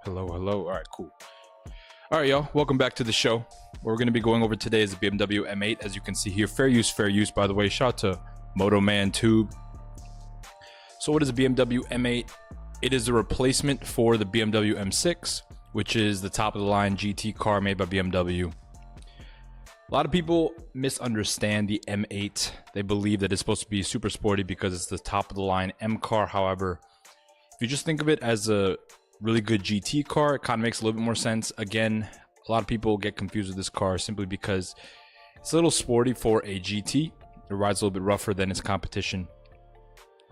Hello. All right, cool. All right, y'all. Welcome back to the show. What we're going to be going over today is the BMW M8. As you can see here, fair use, by the way. Shout out to Moto Man Tube. So what is a BMW M8? It is a replacement for the BMW M6, which is the top of the line GT car made by BMW. A lot of people misunderstand the M8. They believe that it's supposed to be super sporty because it's the top of the line M car. However, if you just think of it as a really good GT car, it kind of makes a little bit more sense. Again, a lot of people get confused with this car simply because it's a little sporty for a GT. It rides a little bit rougher than its competition,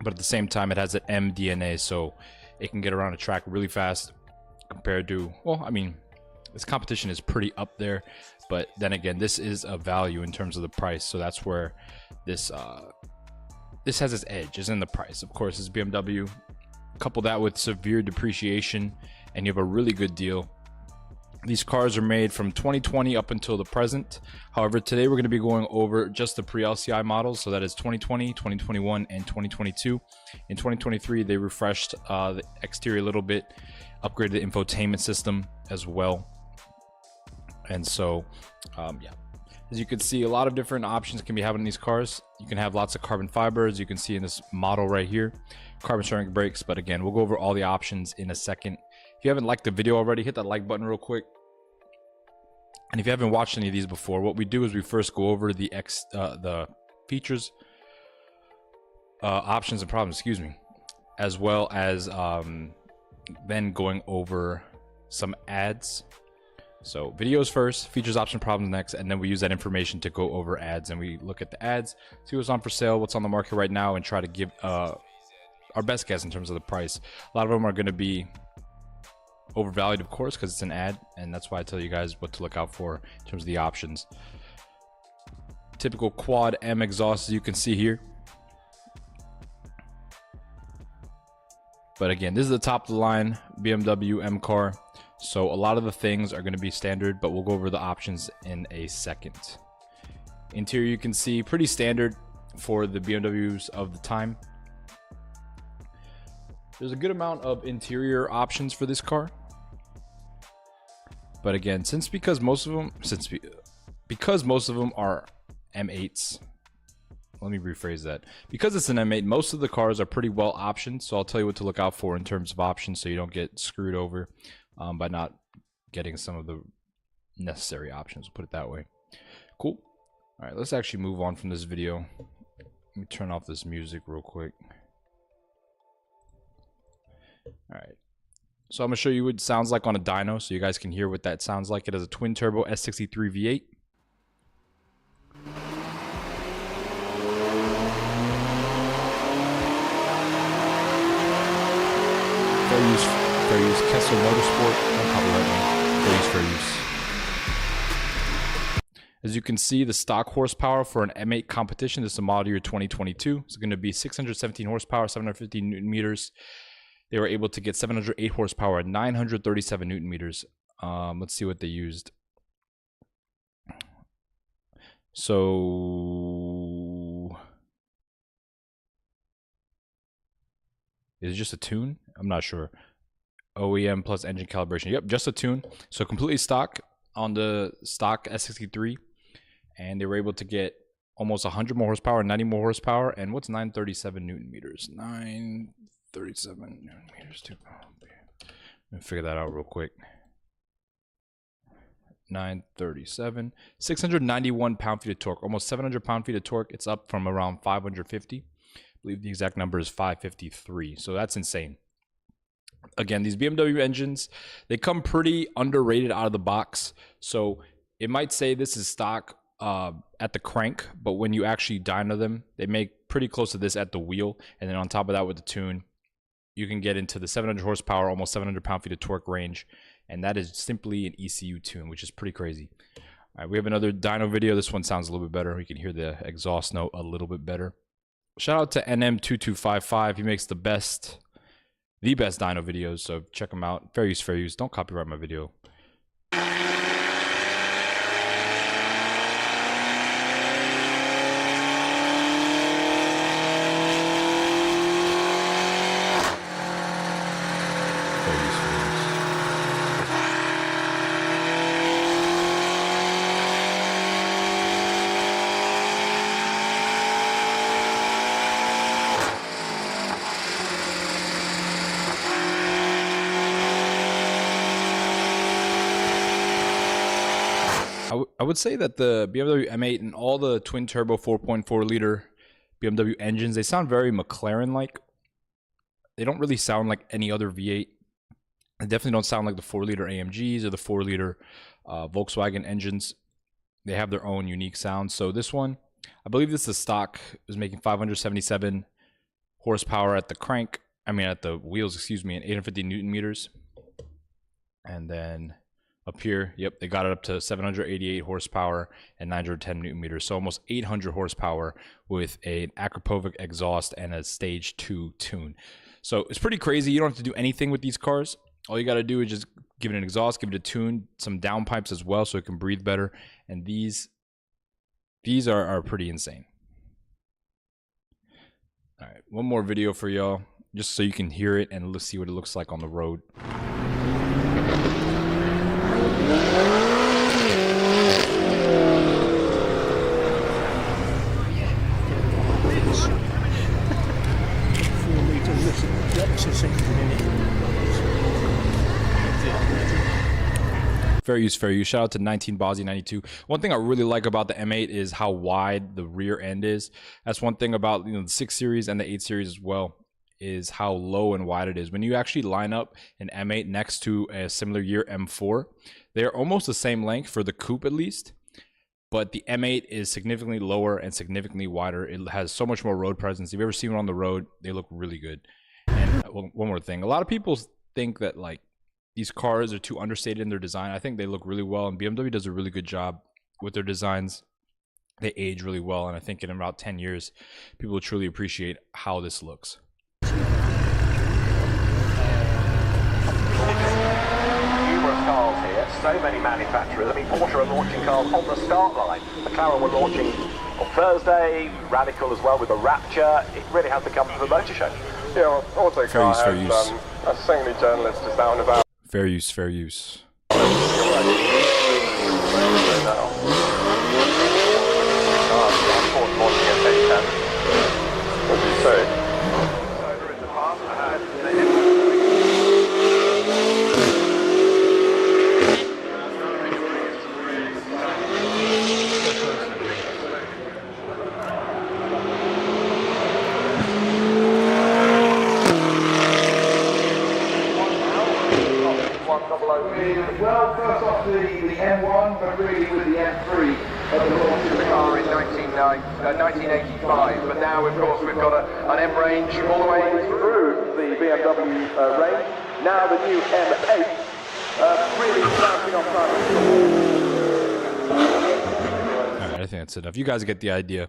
but at the same time, it has an M DNA, so it can get around a track really fast compared to, well, I mean, its competition is pretty up there, but then again, this is a value in terms of the price, so that's where this has its edge, is in the price. Of course, it's BMW. Couple that with severe depreciation and you have a really good deal. These cars are made from 2020 up until the present. However, today we're going to be going over just the pre-LCI models, so that is 2020, 2021, and 2022. In 2023, they refreshed the exterior a little bit, upgraded the infotainment system as well. And so, yeah, as you can see, a lot of different options can be having in these cars. You can have lots of carbon fibers. You can see in this model right here, carbon ceramic brakes. But again, we'll go over all the options in a second. If you haven't liked the video already, hit that like button real quick. And if you haven't watched any of these before, what we do is we first go over the features, options and problems, excuse me, as well as then going over some ads. So videos first, features, option, problems next, and then we use that information to go over ads, and we look at the ads, see what's on for sale, what's on the market right now, and try to give our best guess in terms of the price. A lot of them are going to be overvalued, of course, because it's an ad, and that's why I tell you guys what to look out for in terms of the options. Typical quad M exhaust, as you can see here. But again, this is the top of the line BMW M car. So a lot of the things are going to be standard, but we'll go over the options in a second. Interior, you can see pretty standard for the BMWs of the time. There's a good amount of interior options for this car. But again, because most of them are M8s, let me rephrase that. Because it's an M8, most of the cars are pretty well optioned. So I'll tell you what to look out for in terms of options so you don't get screwed over by not getting some of the necessary options, we'll put it that way. Cool. All right, let's actually move on from this video. Let me turn off this music real quick. All right, so I'm gonna show you what it sounds like on a dyno so you guys can hear what that sounds like. It has a twin turbo S63 V8. Fair use, Kessler Motorsport, no copyright me. Fair use. As you can see, the stock horsepower for an M8 competition, this is a model year 2022. It's going to be 617 horsepower, 750 newton meters. They were able to get 708 horsepower at 937 newton meters. Let's see what they used. So, is it just a tune? I'm not sure. OEM plus engine calibration. Yep, just a tune. So completely stock on the stock S63, and they were able to get almost 100 more horsepower, 90 more horsepower, and what's 937 newton meters? 937 newton meters. Let me figure that out real quick. 937, 691 pound-feet of torque, almost 700 pound-feet of torque. It's up from around 550. I believe the exact number is 553. So that's insane. Again, these BMW engines, they come pretty underrated out of the box. So it might say this is stock at the crank, but when you actually dyno them, they make pretty close to this at the wheel. And then on top of that with the tune, you can get into the 700 horsepower, almost 700 pound-feet of torque range. And that is simply an ECU tune, which is pretty crazy. All right, we have another dyno video. This one sounds a little bit better. You can hear the exhaust note a little bit better. Shout out to NM2255. He makes the best dyno videos, so check them out. Fair use. Don't copyright my video. Fair use. I would say that the BMW M8 and all the twin turbo 4.4 liter BMW engines, they sound very McLaren-like. They don't really sound like any other V8. They definitely don't sound like the 4-liter AMGs or the 4-liter Volkswagen engines. They have their own unique sound. So this one, I believe this is stock, is making 577 horsepower at the at the wheels, excuse me, and 850 Newton meters. And then up here, yep, they got it up to 788 horsepower and 910 Newton meters. So almost 800 horsepower with an Akrapovic exhaust and a stage 2 tune. So it's pretty crazy. You don't have to do anything with these cars. All you got to do is just give it an exhaust, give it a tune, some downpipes as well so it can breathe better. And these are pretty insane. All right, one more video for y'all, just so you can hear it and let's see what it looks like on the road. Fair use, fair use. Shout out to 19 Bozzy 92. One thing I really like about the M8 is how wide the rear end is. That's one thing about the 6 Series and the 8 Series as well, is how low and wide it is. When you actually line up an M8 next to a similar year M4, they're almost the same length for the coupe at least, but the M8 is significantly lower and significantly wider. It has so much more road presence. If you've ever seen one on the road, they look really good. And one more thing, a lot of people think that like these cars are too understated in their design. I think they look really well, and BMW does a really good job with their designs. They age really well, and I think in about 10 years, people will truly appreciate how this looks. Numerous cars here, so many manufacturers. I mean, Porsche are launching cars on the start line. McLaren were launching on Thursday, Radical as well with the Rapture. It really has become the motor show. Yeah, well, Autocar has a singly journalist is out and about. Fair use, fair use. What do you say? Well, first off the M1, but really with the M3 at the launch of the car in 1985. But now, of course, we've got an M range all the way through the BMW range. Now the new M8 really bouncing off that. All right, I think that's enough. You guys get the idea.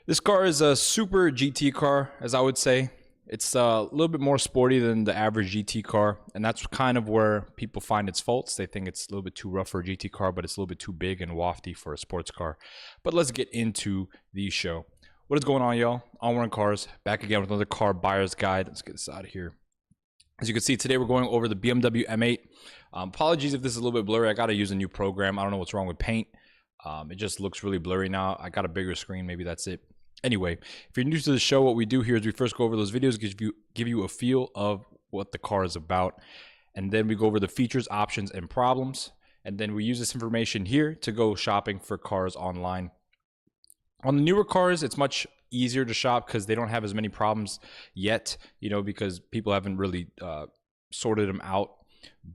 This car is a super GT car, as I would say. It's a little bit more sporty than the average GT car, and that's kind of where people find its faults. They think it's a little bit too rough for a GT car, but it's a little bit too big and wafty for a sports car. But let's get into the show. What is going on, y'all? On Cars, back again with another car buyer's guide. Let's get this out of here. As you can see, today we're going over the BMW M8. Apologies if this is a little bit blurry. I got to use a new program. I don't know what's wrong with Paint. It just looks really blurry now. I got a bigger screen. Maybe that's it. Anyway, if you're new to the show, what we do here is we first go over those videos, give you a feel of what the car is about, and then we go over the features, options, and problems, and then we use this information here to go shopping for cars online. On the newer cars, it's much easier to shop because they don't have as many problems yet, because people haven't really sorted them out.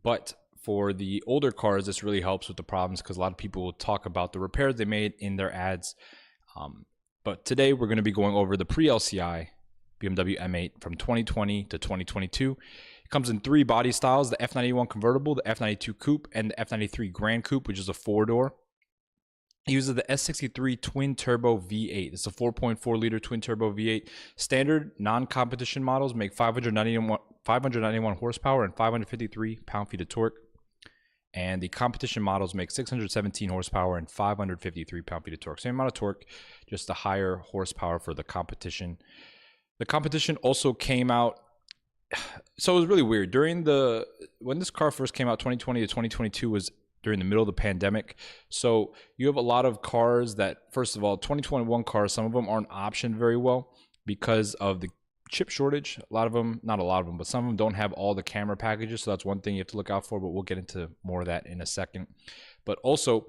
But for the older cars, this really helps with the problems because a lot of people will talk about the repairs they made in their ads. But today we're going to be going over the pre-LCI BMW M8 from 2020 to 2022. It comes in 3 body styles: the F91 convertible, the F92 coupe, and the F93 Grand Coupe, which is a 4-door. It uses the S63 twin turbo V8. It's a 4.4 liter twin turbo V8. Standard non-competition models make 591 horsepower and 553 pound-feet of torque. And the competition models make 617 horsepower and 553 pound-feet of torque. Same amount of torque, just a higher horsepower for the competition. The competition also came out, so it was really weird. When this car first came out, 2020 to 2022 was during the middle of the pandemic. So you have a lot of cars that, first of all, 2021 cars, some of them aren't optioned very well because of the chip shortage. A lot of them, not a lot of them, but some of them don't have all the camera packages. So that's one thing you have to look out for, but we'll get into more of that in a second. But also,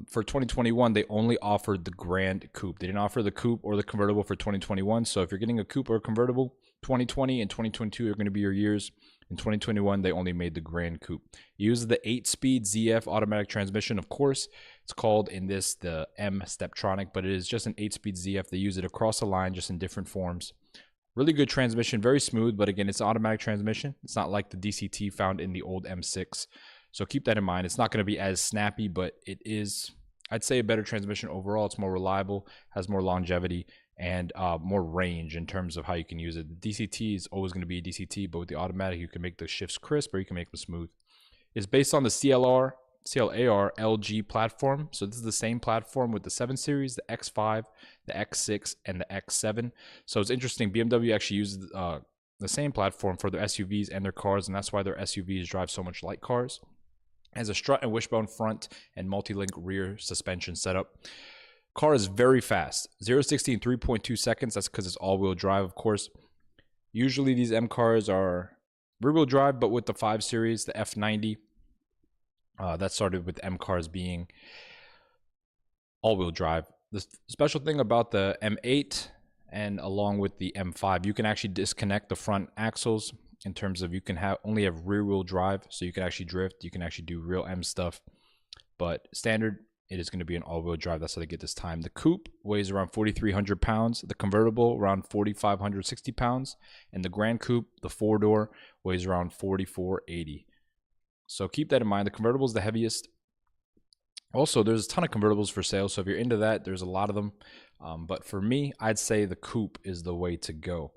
For 2021, they only offered the Grand Coupe. They didn't offer the Coupe or the convertible for 2021. So if you're getting a Coupe or a convertible, 2020 and 2022 are going to be your years. In 2021, they only made the Grand Coupe. It uses the 8-speed ZF automatic transmission, of course. It's called in this the M Steptronic, but it is just an 8-speed ZF. They use it across the line, just in different forms. Really good transmission, very smooth, but again, it's automatic transmission. It's not like the DCT found in the old M6. So keep that in mind. It's not going to be as snappy, but it is, I'd say, a better transmission overall. It's more reliable, has more longevity, and more range in terms of how you can use it. The DCT is always going to be a DCT, but with the automatic, you can make the shifts crisp or you can make them smooth. It's based on the CLAR LG platform. So this is the same platform with the 7 Series, the X5, the X6, and the X7. So it's interesting. BMW actually uses the same platform for their SUVs and their cars, and that's why their SUVs drive so much like cars. It has a strut and wishbone front and multi-link rear suspension setup. Car is very fast, 0-60 in 3.2 seconds. That's because it's all-wheel drive, of course. Usually these M cars are rear-wheel drive, but with the 5 Series, the F90, that started with M cars being all-wheel drive. The special thing about the M8 and along with the M5, you can actually disconnect the front axles in terms of you can only have rear-wheel drive, so you can actually drift, you can actually do real M stuff. But standard, it is going to be an all-wheel drive. That's how they get this time. The coupe weighs around 4,300 pounds. The convertible around 4,560 pounds. And the Grand Coupe, the 4-door, weighs around 4,480. So keep that in mind. The convertible is the heaviest. Also, there's a ton of convertibles for sale. So if you're into that, there's a lot of them. But for me, I'd say the coupe is the way to go.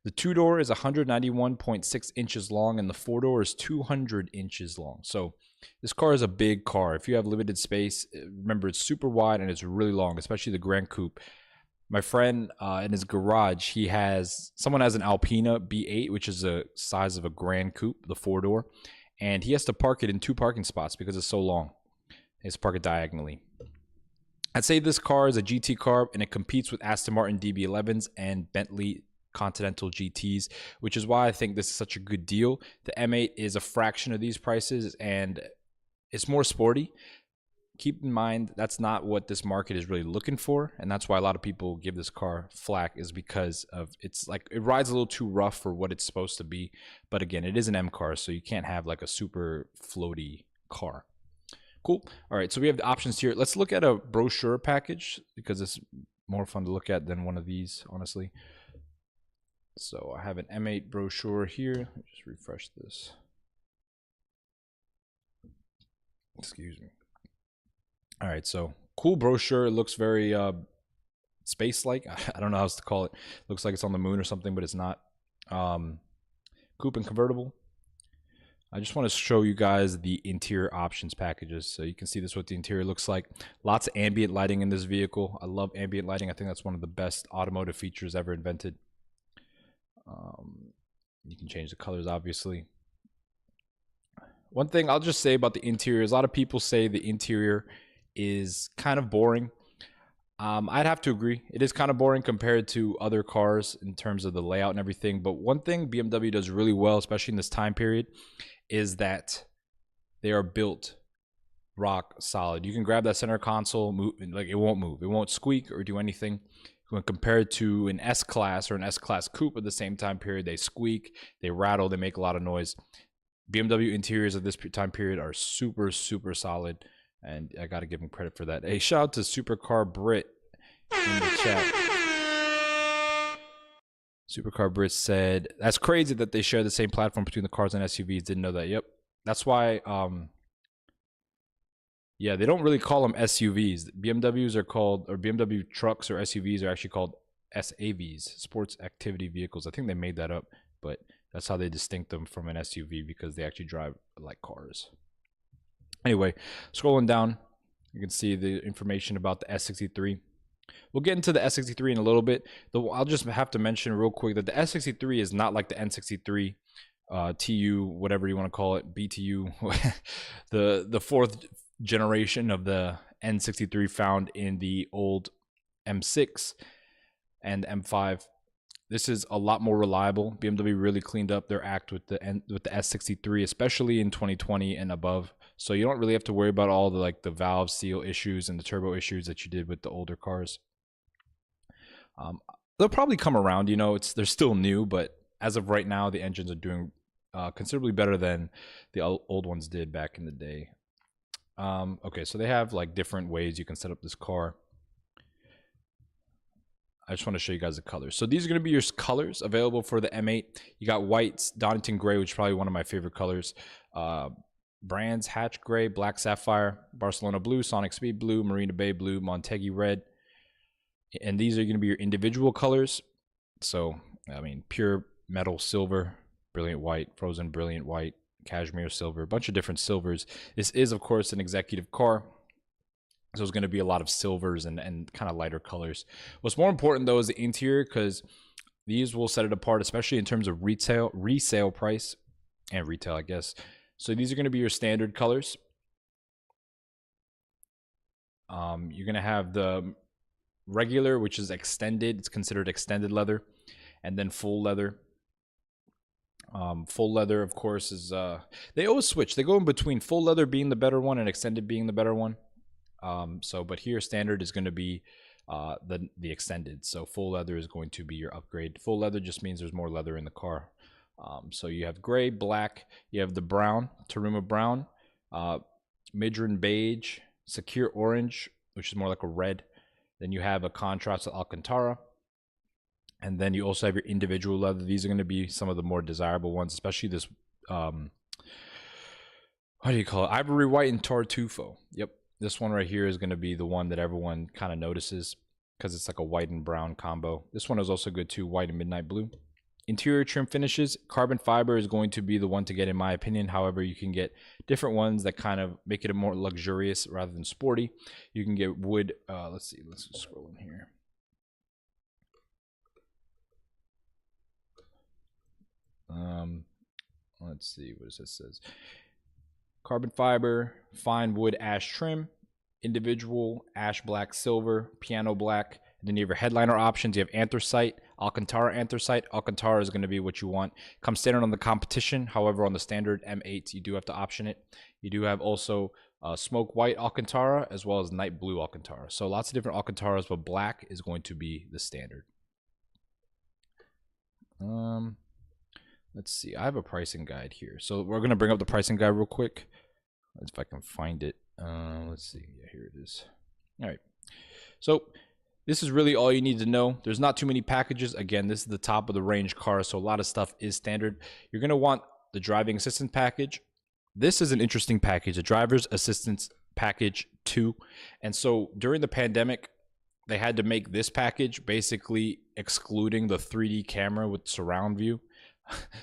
The 2-door is 191.6 inches long, and the 4-door is 200 inches long. So this car is a big car. If you have limited space, remember it's super wide and it's really long, especially the Grand Coupe. My friend in his garage, someone has an Alpina B8, which is the size of a Grand Coupe, the 4-door, and he has to park it in 2 parking spots because it's so long. He has to park it diagonally. I'd say this car is a GT car, and it competes with Aston Martin DB11s and Bentley Continental GTs, which is why I think this is such a good deal. The M8 is a fraction of these prices and it's more sporty. Keep in mind that's not what this market is really looking for, and that's why a lot of people give this car flack, is because of it's like it rides a little too rough for what it's supposed to be. But again, it is an M car, so you can't have like a super floaty car. Cool. All right, so we have the options here. Let's look at a brochure package because it's more fun to look at than one of these, honestly. So I have an M8 brochure here. Let me just refresh this. Excuse me. All right, so cool brochure. It looks very space-like. I don't know how else to call it. Looks like it's on the moon or something, but it's not. Coupe and convertible. I just want to show you guys the interior options packages. So you can see this what the interior looks like. Lots of ambient lighting in this vehicle. I love ambient lighting. I think that's one of the best automotive features ever invented. You can change the colors, obviously. One thing I'll just say about the interior is a lot of people say the interior is kind of boring. I'd have to agree. It is kind of boring compared to other cars in terms of the layout and everything. But one thing BMW does really well, especially in this time period, is that they are built rock solid. You can grab that center console, move, like it won't move. It won't squeak or do anything. When compared to an S-Class or an S-Class Coupe at the same time period, they squeak, they rattle, they make a lot of noise. BMW interiors of this time period are super, super solid, and I got to give them credit for that. Hey, shout out to Supercar Brit in the chat. Supercar Brit said, that's crazy that they share the same platform between the cars and SUVs. Didn't know that. Yep. That's why, yeah, they don't really call them SUVs. BMWs are called, or BMW trucks or SUVs are actually called SAVs, Sports Activity Vehicles. I think they made that up, but that's how they distinct them from an SUV, because they actually drive like cars. Anyway, scrolling down, you can see the information about the S63. We'll get into the S63 in a little bit. Though I'll just have to mention real quick that the S63 is not like the N63, TU, whatever you want to call it, BTU, the fourth generation of the N63 found in the old M6 and M5. This is a lot more reliable. BMW really cleaned up their act with the S63, especially in 2020 and above. So you don't really have to worry about all the the valve seal issues and the turbo issues that you did with the older cars. They'll probably come around, they're still new, but as of right now, the engines are doing considerably better than the old ones did back in the day. Okay, so they have different ways you can set up this car. I just want to show you guys the colors. So these are going to be your colors available for the M8. You got whites, Donington Gray, which is probably one of my favorite colors. Brands, Hatch Gray, Black Sapphire, Barcelona Blue, Sonic Speed Blue, Marina Bay Blue, Montegui Red. And these are going to be your individual colors. So, I mean, pure metal silver, brilliant white, frozen brilliant white, cashmere silver, a bunch of different silvers. This is, of course, an executive car. So there's going to be a lot of silvers and kind of lighter colors. What's more important, though, is the interior, because these will set it apart, especially in terms of resale price, and retail, I guess. So these are going to be your standard colors. You're going to have the regular, which is extended. It's considered extended leather. And then full leather. Full leather, of course, is... they always switch. They go in between full leather being the better one and extended being the better one. But here standard is going to be the extended. So full leather is going to be your upgrade. Full leather just means there's more leather in the car. So you have gray, black, you have the brown, Taruma brown, Midran beige, secure orange, which is more like a red. Then you have a contrast Alcantara. And then you also have your individual leather. These are going to be some of the more desirable ones, especially this, what do you call it? Ivory white and Tartufo. Yep. This one right here is going to be the one that everyone kind of notices because it's like a white and brown combo. This one is also good too, white and midnight blue. Interior trim finishes, carbon fiber is going to be the one to get in my opinion. However, you can get different ones that kind of make it more luxurious rather than sporty. You can get wood. Let's see. Let's just scroll in here. Let's see what this says. Carbon fiber, fine wood ash trim, individual ash black silver, piano black. And then you have your headliner options. You have anthracite, Alcantara anthracite. Alcantara is going to be what you want. Comes standard on the competition. However, on the standard M8, you do have to option it. You do have also smoke white Alcantara as well as night blue Alcantara. So lots of different Alcantaras, but black is going to be the standard. Let's see. I have a pricing guide here. So we're going to bring up the pricing guide real quick. If I can find it. Let's see. Yeah, here it is. All right. So this is really all you need to know. There's not too many packages. Again, this is the top of the range car, so a lot of stuff is standard. You're going to want the driving assistance package. This is an interesting package, the driver's assistance package 2. And so during the pandemic, they had to make this package basically excluding the 3D camera with surround view.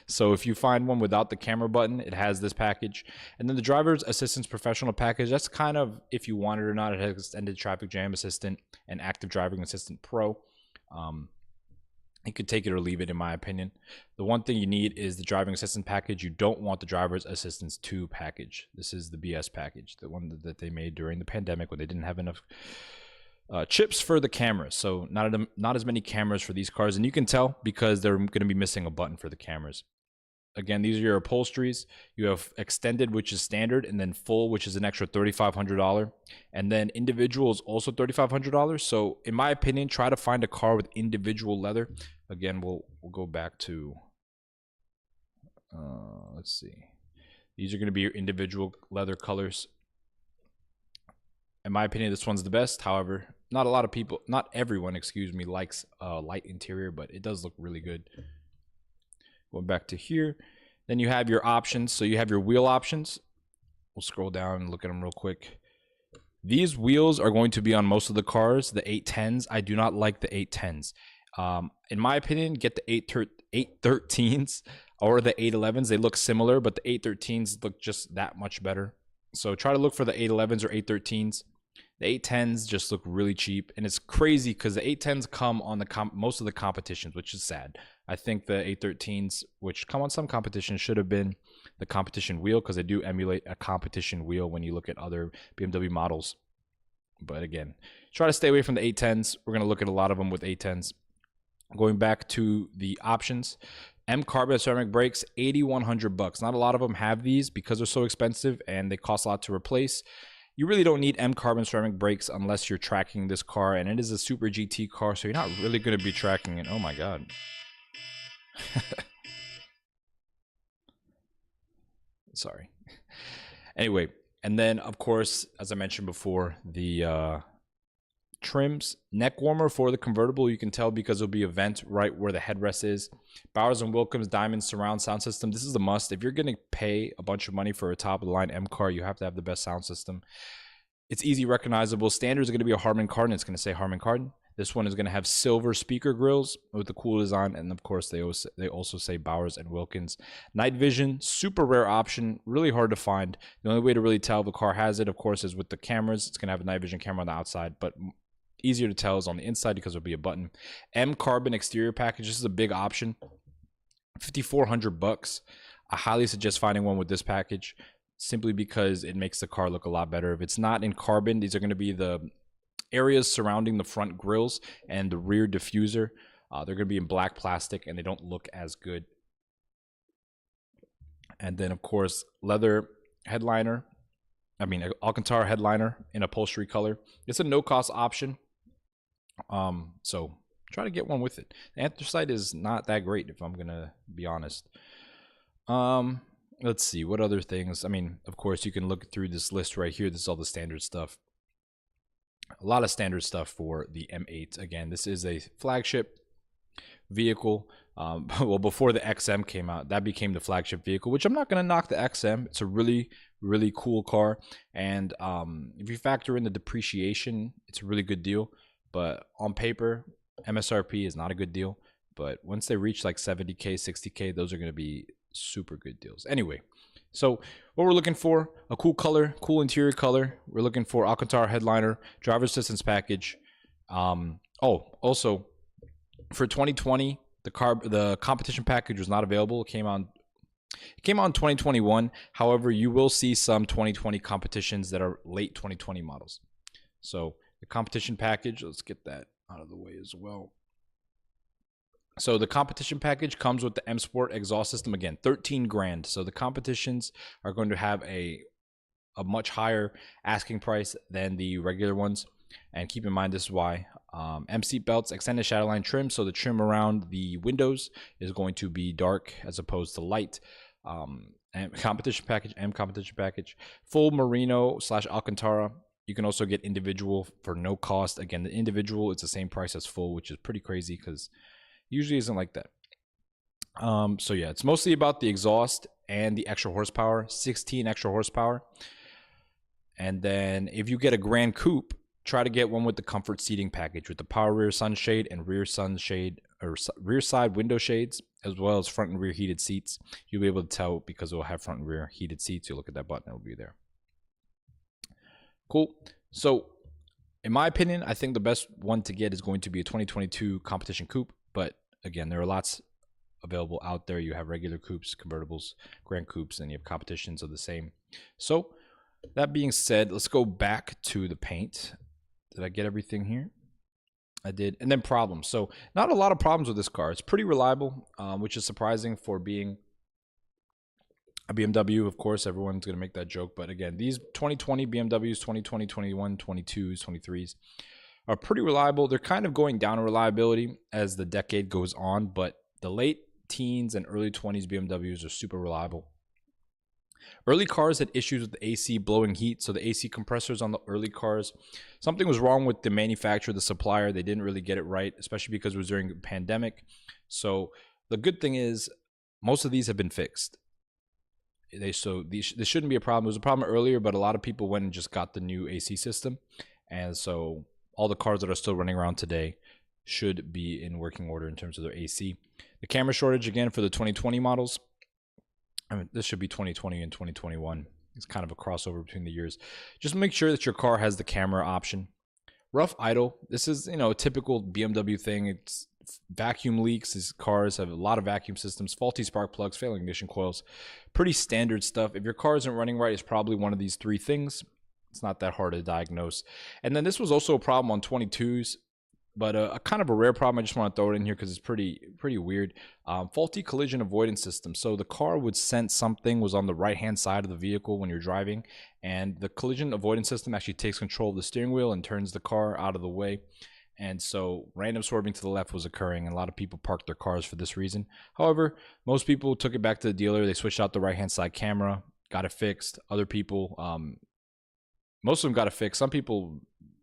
So if you find one without the camera button, it has this package. And then the driver's assistance professional package, that's kind of if you want it or not. It has extended traffic jam assistant and active driving assistant pro. You could take it or leave it, in my opinion. The one thing you need is the driving assistant package. You don't want the driver's assistance 2 package. This is the BS package, the one that they made during the pandemic when they didn't have enough chips for the cameras. So not as many cameras for these cars, and you can tell because they're going to be missing a button for the cameras. Again, these are your upholsteries. You have extended, which is standard, and then full, which is an extra $3,500, and then individual is also $3,500. So in my opinion, try to find a car with individual leather. Again, we'll go back to let's see. These are going to be your individual leather colors. In my opinion, this one's the best. However, not everyone, likes light interior, but it does look really good. Going back to here, then you have your options. So you have your wheel options. We'll scroll down and look at them real quick. These wheels are going to be on most of the cars, the 810s. I do not like the 810s. In my opinion, get the 813s or the 811s. They look similar, but the 813s look just that much better. So try to look for the 811s or 813s. The 810s just look really cheap, and it's crazy because the 810s come on most of the competitions, which is sad. I think the 813s, which come on some competitions, should have been the competition wheel because they do emulate a competition wheel when you look at other BMW models. But again, try to stay away from the 810s. We're going to look at a lot of them with 810s. Going back to the options, M carbon ceramic brakes, 8,100 bucks. Not a lot of them have these because they're so expensive and they cost a lot to replace. You really don't need M carbon ceramic brakes unless you're tracking this car, and it is a Super GT car, so you're not really going to be tracking it. Oh my god. Sorry. Anyway, and then of course, as I mentioned before, the trims, neck warmer for the convertible. You can tell because there'll be a vent right where the headrest is. Bowers & Wilkins Diamond surround sound system. This is a must. If you're going to pay a bunch of money for a top of the line M car, you have to have the best sound system. It's easy recognizable. Standards are going to be a Harman Kardon. It's going to say Harman Kardon. This one is going to have silver speaker grills with the cool design, and of course they also say Bowers & Wilkins. Night vision, super rare option, really hard to find. The only way to really tell if the car has it, of course, is with the cameras. It's going to have a night vision camera on the outside, but easier to tell is on the inside because there'll be a button. M carbon exterior package. This is a big option. 5,400 bucks. I highly suggest finding one with this package simply because it makes the car look a lot better. If it's not in carbon, these are going to be the areas surrounding the front grills and the rear diffuser. They're going to be in black plastic and they don't look as good. And then of course, leather headliner. I mean, Alcantara headliner in upholstery color. It's a no-cost option. So try to get one with it. The anthracite is not that great, if I'm gonna be honest. Let's see what other things. I mean, of course, you can look through this list right here. This is all the standard stuff. A lot of standard stuff for the M8. Again, this is a flagship vehicle. Well, before the XM came out, that became the flagship vehicle, which I'm not going to knock the XM. It's a really, really cool car. And if you factor in the depreciation, it's a really good deal. But on paper, MSRP is not a good deal. But once they reach like 70K, 60K, those are going to be super good deals. Anyway, so what we're looking for, a cool color, cool interior color. We're looking for Alcantara headliner, driver's assistance package. Also for 2020, the competition package was not available. It came on 2021. However, you will see some 2020 competitions that are late 2020 models. So the competition package, let's get that out of the way as well. So the competition package comes with the M Sport exhaust system. Again, 13 grand. So the competitions are going to have a much higher asking price than the regular ones. And keep in mind, this is why. M seat belts, extended shadowline trim. So the trim around the windows is going to be dark as opposed to light. And competition package, M competition package, full merino / Alcantara. You can also get individual for no cost. Again, the individual, it's the same price as full, which is pretty crazy because usually isn't like that. So yeah, it's mostly about the exhaust and the extra horsepower, 16 extra horsepower. And then if you get a Grand Coupe, try to get one with the comfort seating package with the power rear sunshade and rear sunshade or rear side window shades, as well as front and rear heated seats. You'll be able to tell because it will have front and rear heated seats. You look at that button, it will be there. Cool. So in my opinion, I think the best one to get is going to be a 2022 competition coupe. But again, there are lots available out there. You have regular coupes, convertibles, Grand Coupes, and you have competitions of the same. So that being said, let's go back to the paint. Did I get everything here? I did. And then problems. So not a lot of problems with this car. It's pretty reliable, which is surprising for being a BMW. Of course, everyone's going to make that joke. But again, these 2020 BMWs, 2020, 21, 22s, 23s are pretty reliable. They're kind of going down in reliability as the decade goes on, but the late teens and early 20s BMWs are super reliable. Early cars had issues with the AC blowing heat, so the AC compressors on the early cars, something was wrong with the manufacturer, the supplier. They didn't really get it right, especially because it was during the pandemic. So the good thing is most of these have been fixed. This shouldn't be a problem. It was a problem earlier, but a lot of people went and just got the new AC system, and so all the cars that are still running around today should be in working order in terms of their AC. The camera shortage, again, for the 2020 models. I mean, this should be 2020 and 2021. It's kind of a crossover between the years. Just make sure that your car has the camera option. Rough idle. This is, a typical BMW thing. It's vacuum leaks. These cars have a lot of vacuum systems, faulty spark plugs, failing ignition coils. Pretty standard stuff. If your car isn't running right, it's probably one of these three things. It's not that hard to diagnose. And then this was also a problem on 22s. But a kind of a rare problem. I just want to throw it in here because it's pretty weird. Faulty collision avoidance system. So the car would sense something was on the right-hand side of the vehicle when you're driving, and the collision avoidance system actually takes control of the steering wheel and turns the car out of the way. And so random swerving to the left was occurring, and a lot of people parked their cars for this reason. However, most people took it back to the dealer. They switched out the right-hand side camera, got it fixed. Other people, most of them got it fixed. Some people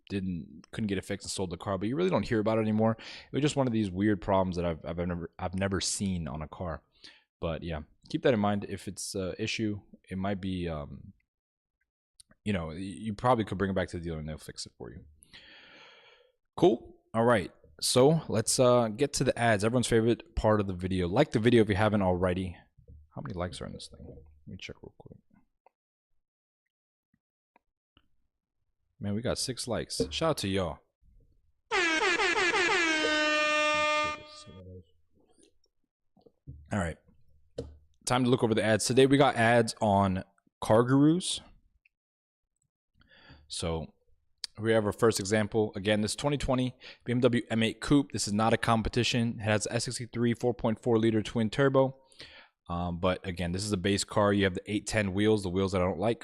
couldn't get it fixed and sold the car, but you really don't hear about it anymore. It was just one of these weird problems that I've never seen on a car. But yeah, keep that in mind. If it's an issue, it might be you know, you probably could bring it back to the dealer and they'll fix it for you. Cool. All right, so let's get to the ads. Everyone's favorite part of the video. Like the video if you haven't already. How many likes are in this thing? Let me check real quick. Man, we got 6 likes. Shout out to y'all. All right. Time to look over the ads. Today we got ads on Car Gurus. So we have our first example. Again, this 2020 BMW M8 Coupe. This is not a competition. It has S63 4.4 liter twin turbo. But again, this is a base car. You have the 810 wheels, the wheels that I don't like.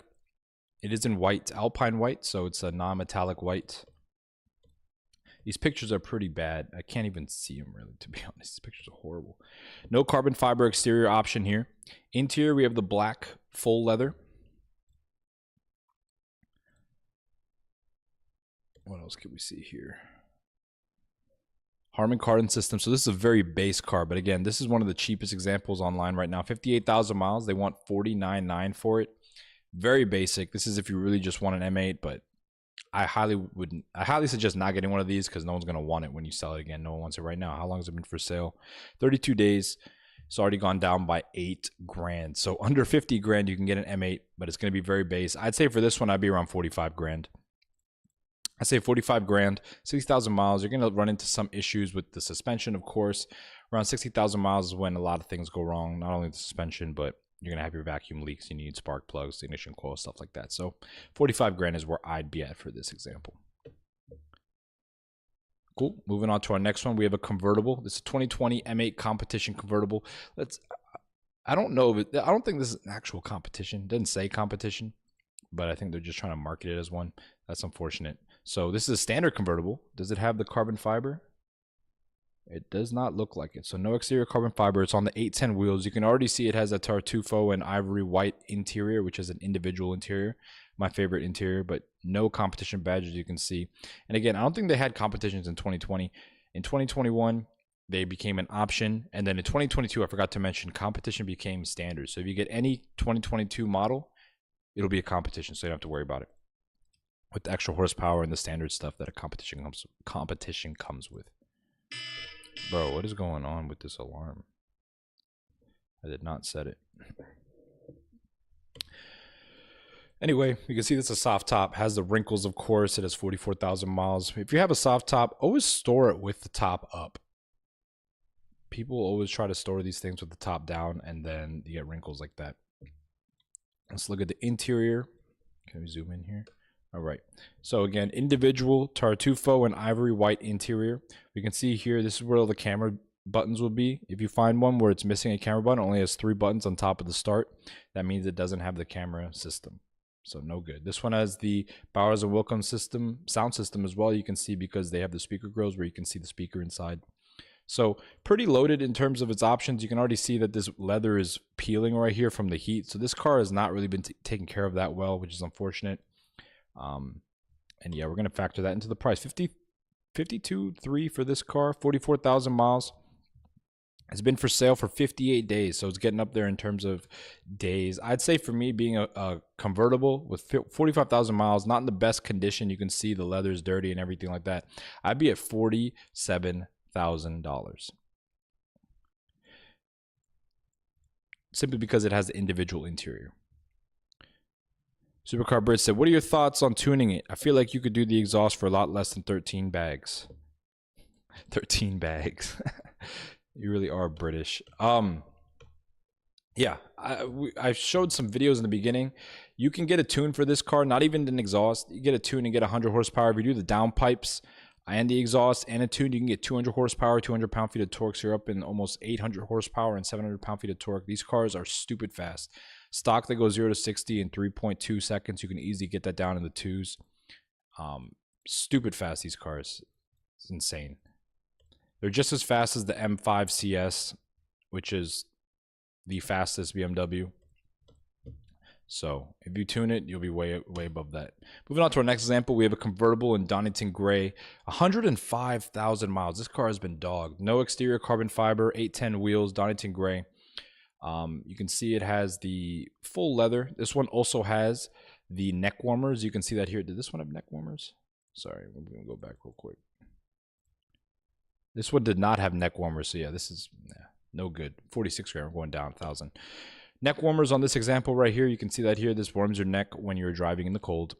It is in white, Alpine white, so it's a non-metallic white. These pictures are pretty bad. I can't even see them really, to be honest. These pictures are horrible. No carbon fiber exterior option here. Interior, we have the black full leather. What else can we see here? Harman Kardon system. So this is a very base car, but again, this is one of the cheapest examples online right now. 58,000 miles. They want $49,900 for it. Very basic. This is if you really just want an M8, but I highly suggest not getting one of these because no one's going to want it when you sell it again. No one wants it right now. How long has it been for sale? 32 days. It's already gone down by $8,000. So under 50 grand, you can get an M8, but it's going to be very base. I'd say for this one, I'd be around 45 grand. I say 45 grand, 60,000 miles. You're going to run into some issues with the suspension, of course. Around 60,000 miles is when a lot of things go wrong. Not only the suspension, but you're going to have your vacuum leaks. You need spark plugs, ignition coil, stuff like that. So 45 grand is where I'd be at for this example. Cool. Moving on to our next one. We have a convertible. This is a 2020 M8 competition convertible. I don't know. I don't think this is an actual competition. It doesn't say competition, but I think they're just trying to market it as one. That's unfortunate. So this is a standard convertible. Does it have the carbon fiber? It does not look like it. So no exterior carbon fiber. It's on the 810 wheels. You can already see it has a Tartufo and ivory white interior, which is an individual interior. My favorite interior, but no competition badges you can see. And again, I don't think they had competitions in 2020. In 2021, they became an option. And then in 2022, I forgot to mention, competition became standard. So if you get any 2022 model, it'll be a competition, so you don't have to worry about it. With the extra horsepower and the standard stuff that a competition comes with. Bro, what is going on with this alarm? I did not set it. Anyway, you can see this is a soft top. Has the wrinkles, of course. It has 44,000 miles. If you have a soft top, always store it with the top up. People always try to store these things with the top down, and then you get wrinkles like that. Let's look at the interior. Can we zoom in here? All right. So again, individual Tartufo and ivory white interior. We can see here, this is where all the camera buttons will be. If you find one where it's missing a camera button, it only has 3 buttons on top of the start. That means it doesn't have the camera system. So no good. This one has the Bowers & Wilkins system, sound system as well. You can see because they have the speaker grills where you can see the speaker inside. So pretty loaded in terms of its options. You can already see that this leather is peeling right here from the heat. So this car has not really been taken care of that well, which is unfortunate. And yeah, we're going to factor that into the price. $52,300 for this car, 44,000 miles. It's been for sale for 58 days, so it's getting up there in terms of days. I'd say for me, being a convertible with 45,000 miles, not in the best condition, you can see the leather is dirty and everything like that, I'd be at $47,000. Simply because it has the individual interior. Supercar Bird said, what are your thoughts on tuning it? I feel like you could do the exhaust for a lot less than 13 bags. 13 bags. You really are British. Yeah, I showed some videos in the beginning. You can get a tune for this car, not even an exhaust. You get a tune and get 100 horsepower. If you do the downpipes, And the exhaust and a tune, you can get 200 horsepower, 200 pound-feet of torque. So you're up in almost 800 horsepower and 700 pound-feet of torque. These cars are stupid fast. Stock, they go 0 to 60 in 3.2 seconds. You can easily get that down in the twos. Stupid fast, these cars. It's insane. They're just as fast as the M5 CS, which is the fastest BMW. So if you tune it, you'll be way above that. Moving on to our next example, we have a convertible in Donington Gray, 105,000 miles. This car has been dogged. No exterior carbon fiber, 810 wheels, Donington Gray. You can see it has the full leather. This one also has the neck warmers. You can see that here. Did this one have neck warmers? Sorry, I'm going to go back real quick. This one did not have neck warmers. So yeah, this is no good. 46 grand, going down 1,000. Neck warmers on this example right here. You can see that here. This warms your neck when you're driving in the cold.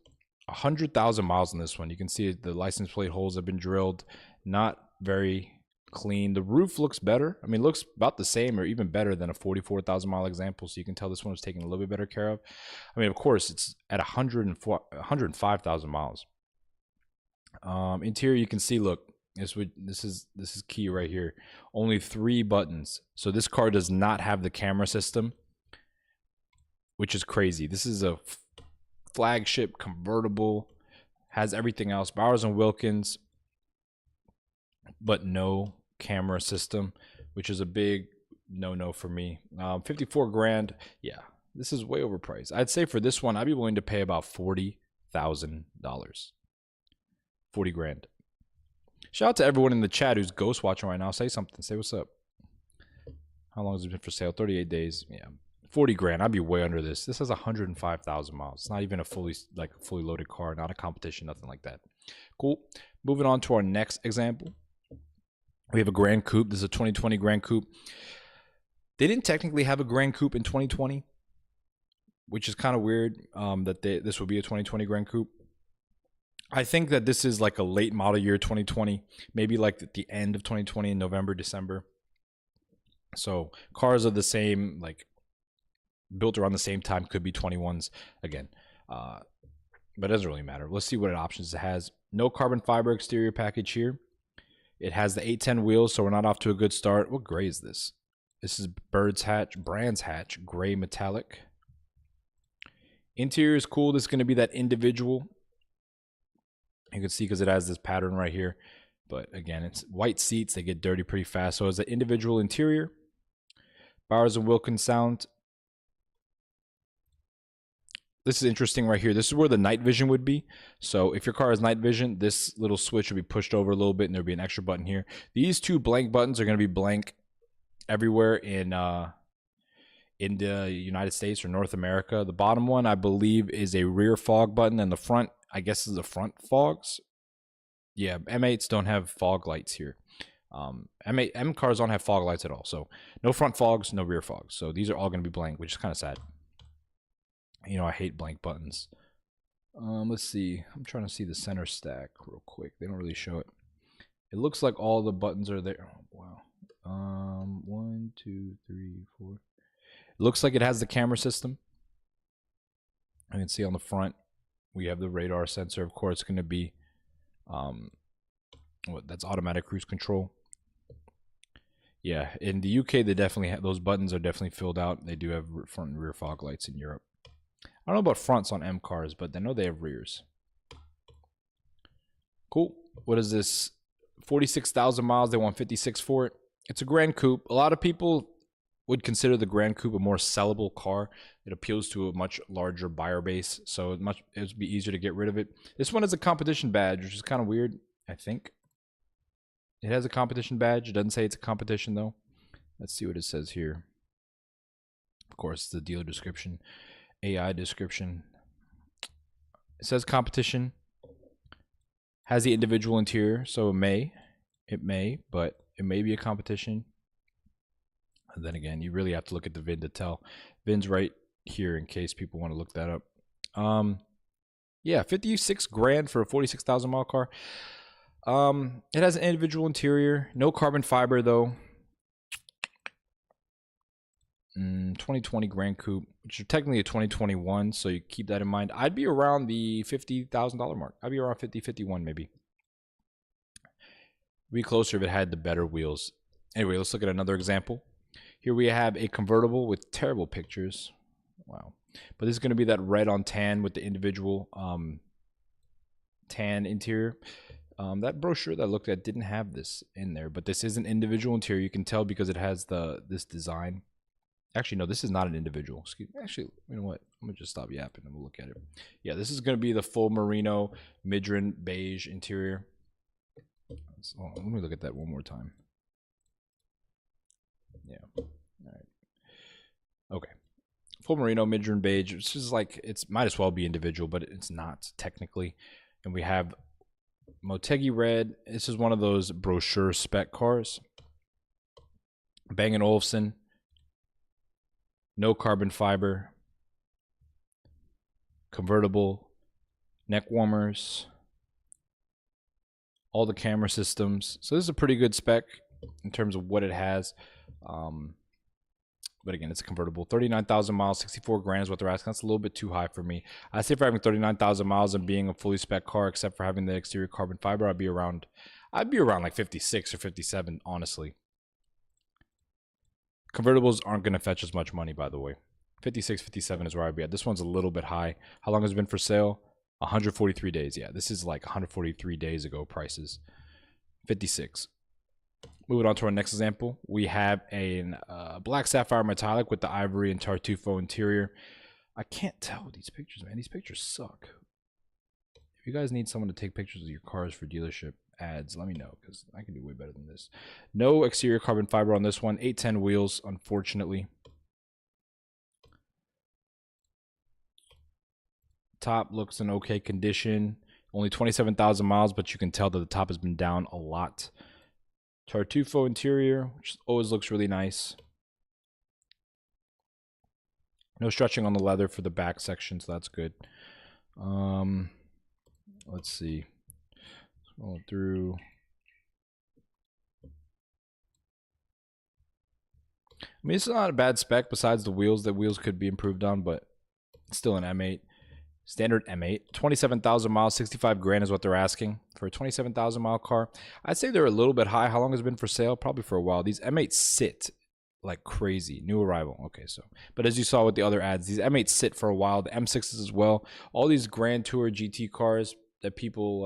100,000 miles on this one. You can see the license plate holes have been drilled. Not very clean. The roof looks better. I mean, it looks about the same or even better than a 44,000 mile example. So you can tell this one was taken a little bit better care of. I mean, of course, it's at 105,000 miles. Interior, you can see, look, this is key right here. Only 3 buttons. So this car does not have the camera system, which is crazy. This is a flagship convertible, has everything else, Bowers and Wilkins, but no camera system, which is a big no for me. 54 grand. Yeah, this is way overpriced. I'd say for this one, I'd be willing to pay about $40,000. 40 grand. Shout out to everyone in the chat who's ghost watching right now. Say something. Say what's up. How long has it been for sale? 38 days. Yeah. 40 grand. I'd be way under this. This has 105,000 miles. It's not even a fully loaded car, not a competition, nothing like that. Cool. Moving on to our next example. We have a Grand Coupe. This is a 2020 Grand Coupe. They didn't technically have a Grand Coupe in 2020, which is kind of weird that this would be a 2020 Grand Coupe. I think that this is like a late model year 2020, maybe like at the end of 2020 in November, December. So cars are the same, like built around the same time, could be 21s again. But it doesn't really matter. Let's see what options it has. No carbon fiber exterior package here. It has the 810 wheels, so we're not off to a good start. What gray is this? This is Brands Hatch, gray metallic. Interior is cool. This is going to be that individual. You can see because it has this pattern right here. But again, it's white seats. They get dirty pretty fast. So it's an individual interior. Bowers and Wilkins sound. This is interesting right here. This is where the night vision would be. So if your car has night vision, this little switch would be pushed over a little bit and there'll be an extra button here. These 2 blank buttons are going to be blank everywhere in the United States or North America. The bottom one, I believe, is a rear fog button, and the front, I guess, is the front fogs. Yeah, M8s don't have fog lights here. M cars don't have fog lights at all. So no front fogs, no rear fogs. So these are all going to be blank, which is kind of sad. You know, I hate blank buttons. Let's see. I'm trying to see the center stack real quick. They don't really show it. It looks like all the buttons are there. Oh, wow. 1, 2, 3, 4. It looks like it has the camera system. I can see on the front we have the radar sensor. Of course, it's going to be that's automatic cruise control. Yeah, in the UK they definitely have those buttons are definitely filled out. They do have front and rear fog lights in Europe. I don't know about fronts on M cars, but I know they have rears. Cool. What is this? 46,000 miles. They want 56 for it. It's a Grand Coupe. A lot of people would consider the Grand Coupe a more sellable car. It appeals to a much larger buyer base, so it would be easier to get rid of it. This one has a competition badge, which is kind of weird, I think. It has a competition badge. It doesn't say it's a competition, though. Let's see what it says here. Of course, the dealer description. AI description. It says competition. Has the individual interior, so it may, but it may be a competition. And then again, you really have to look at the VIN to tell. VIN's right here in case people want to look that up. Yeah, 56 grand for a 46,000 mile car. It has an individual interior, no carbon fiber though. 2020 Grand Coupe, which is technically a 2021, so you keep that in mind. I'd be around the $50,000 mark. I'd be around 50, 51 maybe. Be closer if it had the better wheels. Anyway, let's look at another example. Here we have a convertible with terrible pictures. Wow. But this is going to be that red on tan with the individual tan interior. That brochure that I looked at didn't have this in there, but this is an individual interior. You can tell because it has this design. Actually, no, this is not an individual. Excuse me. Actually, you know what? I'm going to just stop yapping and we'll look at it. Yeah, this is going to be the full merino midran beige interior. So, let me look at that one more time. Yeah. All right. Okay. Full merino midran beige. It's just like, it's might as well be individual, but it's not technically. And we have Motegi red. This is one of those brochure spec cars. Bang & Olufsen. No carbon fiber. Convertible. Neck warmers. All the camera systems. So this is a pretty good spec in terms of what it has. But again, it's a convertible. 39,000 miles, 64 grand is what they're asking. That's a little bit too high for me. I say for having 39,000 miles and being a fully spec car, except for having the exterior carbon fiber, I'd be around like 56 or 57, honestly. Convertibles aren't going to fetch as much money, by the way. 56, 57 is where I'd be at. This one's a little bit high. How long has it been for sale? 143 days. Yeah, this is like 143 days ago prices. 56. Moving on to our next example, we have a black sapphire metallic with the ivory and tartufo interior. I can't tell with these pictures, man. These pictures suck. If you guys need someone to take pictures of your cars for dealership ads, let me know, because I can do way better than this. No exterior carbon fiber on this one. 810 wheels, unfortunately. Top looks in okay condition. Only 27,000 miles, but you can tell that the top has been down a lot. Tartufo interior, which always looks really nice. No stretching on the leather for the back section, so that's good. Let's see. Scroll through. I mean, it's not a bad spec besides the wheels. The wheels could be improved on, but it's still an M8. Standard M8, 27,000 miles, 65 grand is what they're asking for a 27,000 mile car. I'd say they're a little bit high. How long has it been for sale? Probably for a while. These M8s sit like crazy. New arrival. Okay, so, but as you saw with the other ads, these M8s sit for a while. The M6s as well. All these Grand Tour GT cars that people,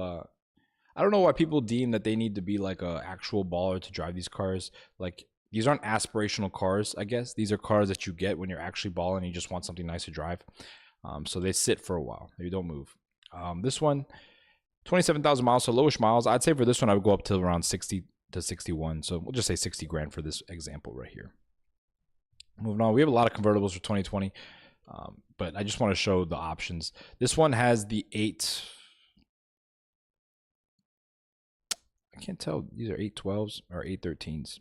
I don't know why people deem that they need to be like a actual baller to drive these cars. Like, these aren't aspirational cars, I guess. These are cars that you get when you're actually balling and you just want something nice to drive. So they sit for a while. They don't move. This one, 27,000 miles, so lowish miles. I'd say for this one, I would go up to around 60 to 61. So we'll just say 60 grand for this example right here. Moving on, we have a lot of convertibles for 2020, but I just want to show the options. This one has the 8. I can't tell. These are 812s or 813s.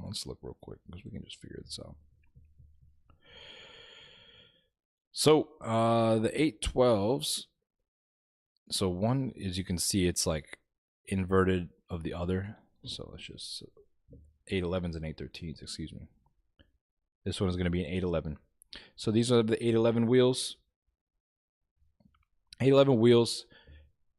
Let's look real quick because we can just figure this out. So the 812s, so one, as you can see, it's like inverted of the other. So let's just 811s and 813s, excuse me. This one is going to be an 811. So these are the 811 wheels. 811 wheels,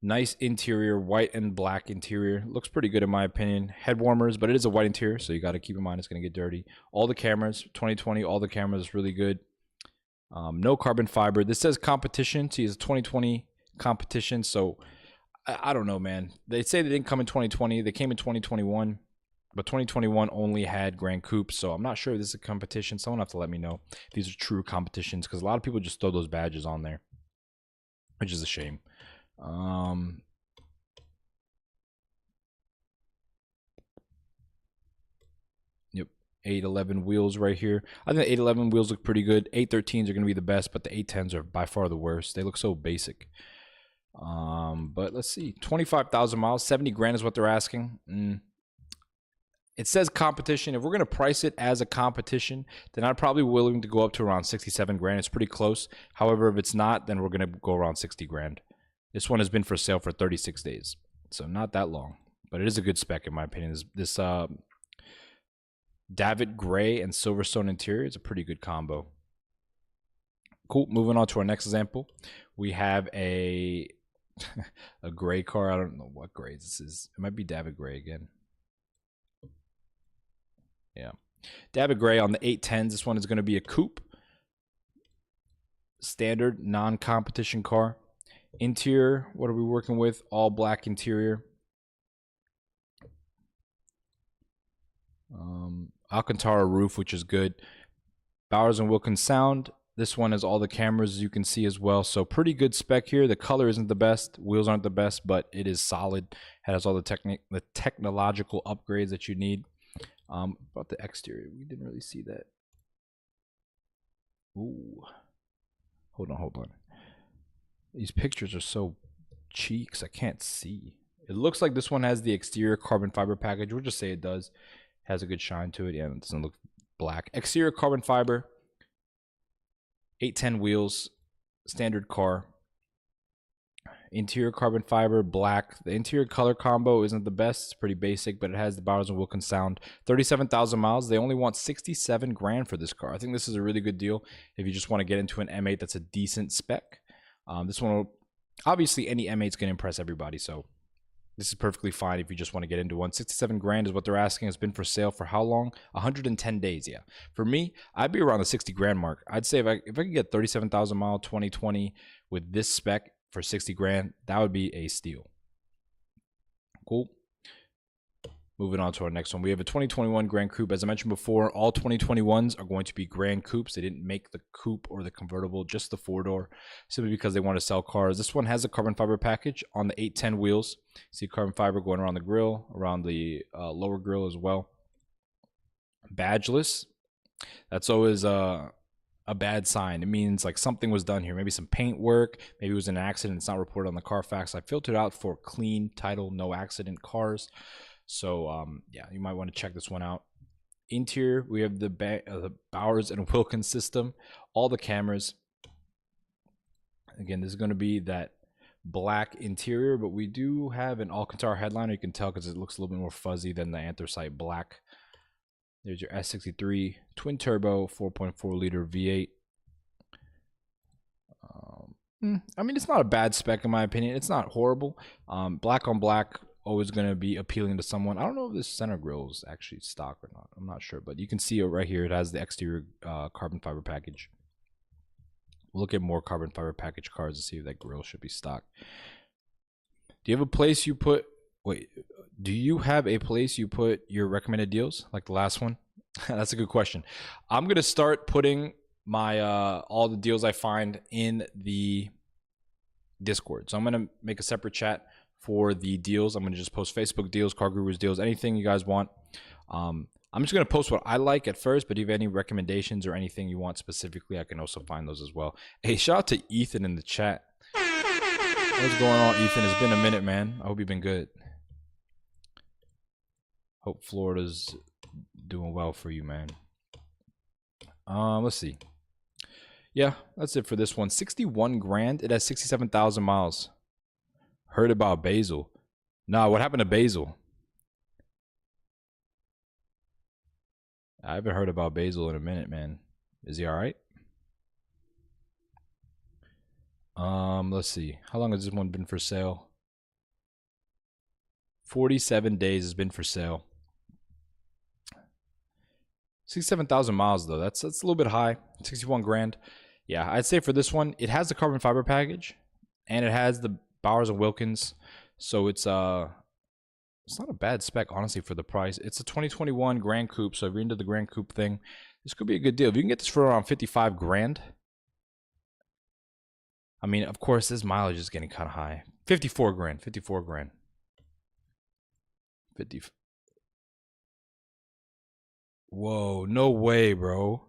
nice interior, white and black interior. Looks pretty good in my opinion. Head warmers, but it is a white interior, so you got to keep in mind it's going to get dirty. All the cameras, 2020, all the cameras is really good. No carbon fiber. This says competition. See, it's a 2020 competition. So I don't know, man. They say they didn't come in 2020. They came in 2021, but 2021 only had Grand Coupe. So I'm not sure if this is a competition. Someone have to let me know if these are true competitions, because a lot of people just throw those badges on there, which is a shame. 811 wheels right here. I think the 811 wheels look pretty good. 813s are going to be the best, but the 810s are by far the worst. They look so basic. But let's see. 25,000 miles, 70 grand is what they're asking. It says competition. If we're going to price it as a competition, then I'd probably be willing to go up to around 67 grand. It's pretty close. However, if it's not, then we're going to go around 60 grand. This one has been for sale for 36 days. So not that long, but it is a good spec in my opinion. This David gray and Silverstone interior is a pretty good combo. Cool. Moving on to our next example, we have a A gray car. I don't know what grade this is. It might be David Gray again. Yeah. David Gray on the 810s. This one is going to be a coupe. Standard non-competition car. Interior, what are we working with? All black interior. Alcantara roof, which is good. Bowers and Wilkins sound. This one has all the cameras, as you can see as well. So pretty good spec here. The color isn't the best. Wheels aren't the best, but it is solid. It has all the technological upgrades that you need. About the exterior, we didn't really see that. Ooh. Hold on. These pictures are so cheeks, I can't see. It looks like this one has the exterior carbon fiber package. We'll just say it does. Has a good shine to it. Yeah, it doesn't look black. Exterior carbon fiber. 810 wheels. Standard car. Interior carbon fiber, black. The interior color combo isn't the best. It's pretty basic, but it has the Bowers and Wilkins sound. 37,000 miles. They only want 67 grand for this car. I think this is a really good deal if you just want to get into an M8 that's a decent spec. This one will, obviously any M8's going to impress everybody, so this is perfectly fine if you just want to get into one. 67 grand is what they're asking. It's been for sale for how long? 110 days, yeah. For me, I'd be around the 60 grand mark. I'd say if I could get 37,000 mile 2020 with this spec for 60 grand, that would be a steal. Cool. Moving on to our next one. We have a 2021 Grand Coupe. As I mentioned before, all 2021s are going to be Grand Coupes. They didn't make the coupe or the convertible, just the four-door, simply because they want to sell cars. This one has a carbon fiber package on the 810 wheels. See carbon fiber going around the grill, around the lower grill as well. Badgeless. That's always a bad sign. It means like something was done here. Maybe some paint work. Maybe it was an accident. It's not reported on the Carfax. I filtered out for clean title, no accident cars. So, yeah, you might want to check this one out. Interior, we have the Bowers and Wilkins system. All the cameras. Again, this is going to be that black interior, but we do have an Alcantara headliner. You can tell because it looks a little bit more fuzzy than the anthracite black. There's your S63 twin turbo 4.4 liter V8. I mean, it's not a bad spec in my opinion. It's not horrible. Black on black, always going to be appealing to someone. I don't know if this center grille is actually stock or not. I'm not sure, but you can see it right here. It has the exterior carbon fiber package. We'll look at more carbon fiber package cars to see if that grille should be stock. Do you have a place you put... Wait, do you have a place you put your recommended deals like the last one? That's a good question. I'm going to start putting my all the deals I find in the Discord. So I'm going to make a separate chat for the deals. I'm going to just post Facebook deals, Car Gurus deals, anything you guys want. I'm just going to post what I like at first, but if you have any recommendations or anything you want specifically, I can also find those as well. Hey, shout out to Ethan in the chat. What's going on, Ethan? It's been a minute, man. I hope you've been good. Hope Florida's doing well for you, man. Let's see. Yeah, that's it for this one. 61 grand. It has 67,000 miles. Heard about Basil. Nah, what happened to Basil? I haven't heard about Basil in a minute, man. Is he all right? Let's see. How long has this one been for sale? 47 days has been for sale. 67,000 miles though. That's a little bit high. 61 grand. Yeah, I'd say for this one, it has the carbon fiber package and it has the Bowers and Wilkins. So it's not a bad spec, honestly, for the price. It's a 2021 Grand Coupe, so if you're into the Grand Coupe thing, this could be a good deal. If you can get this for around 55 grand. I mean, of course, this mileage is getting kind of high. 54 grand. 54 grand. 50. Whoa, no way, bro.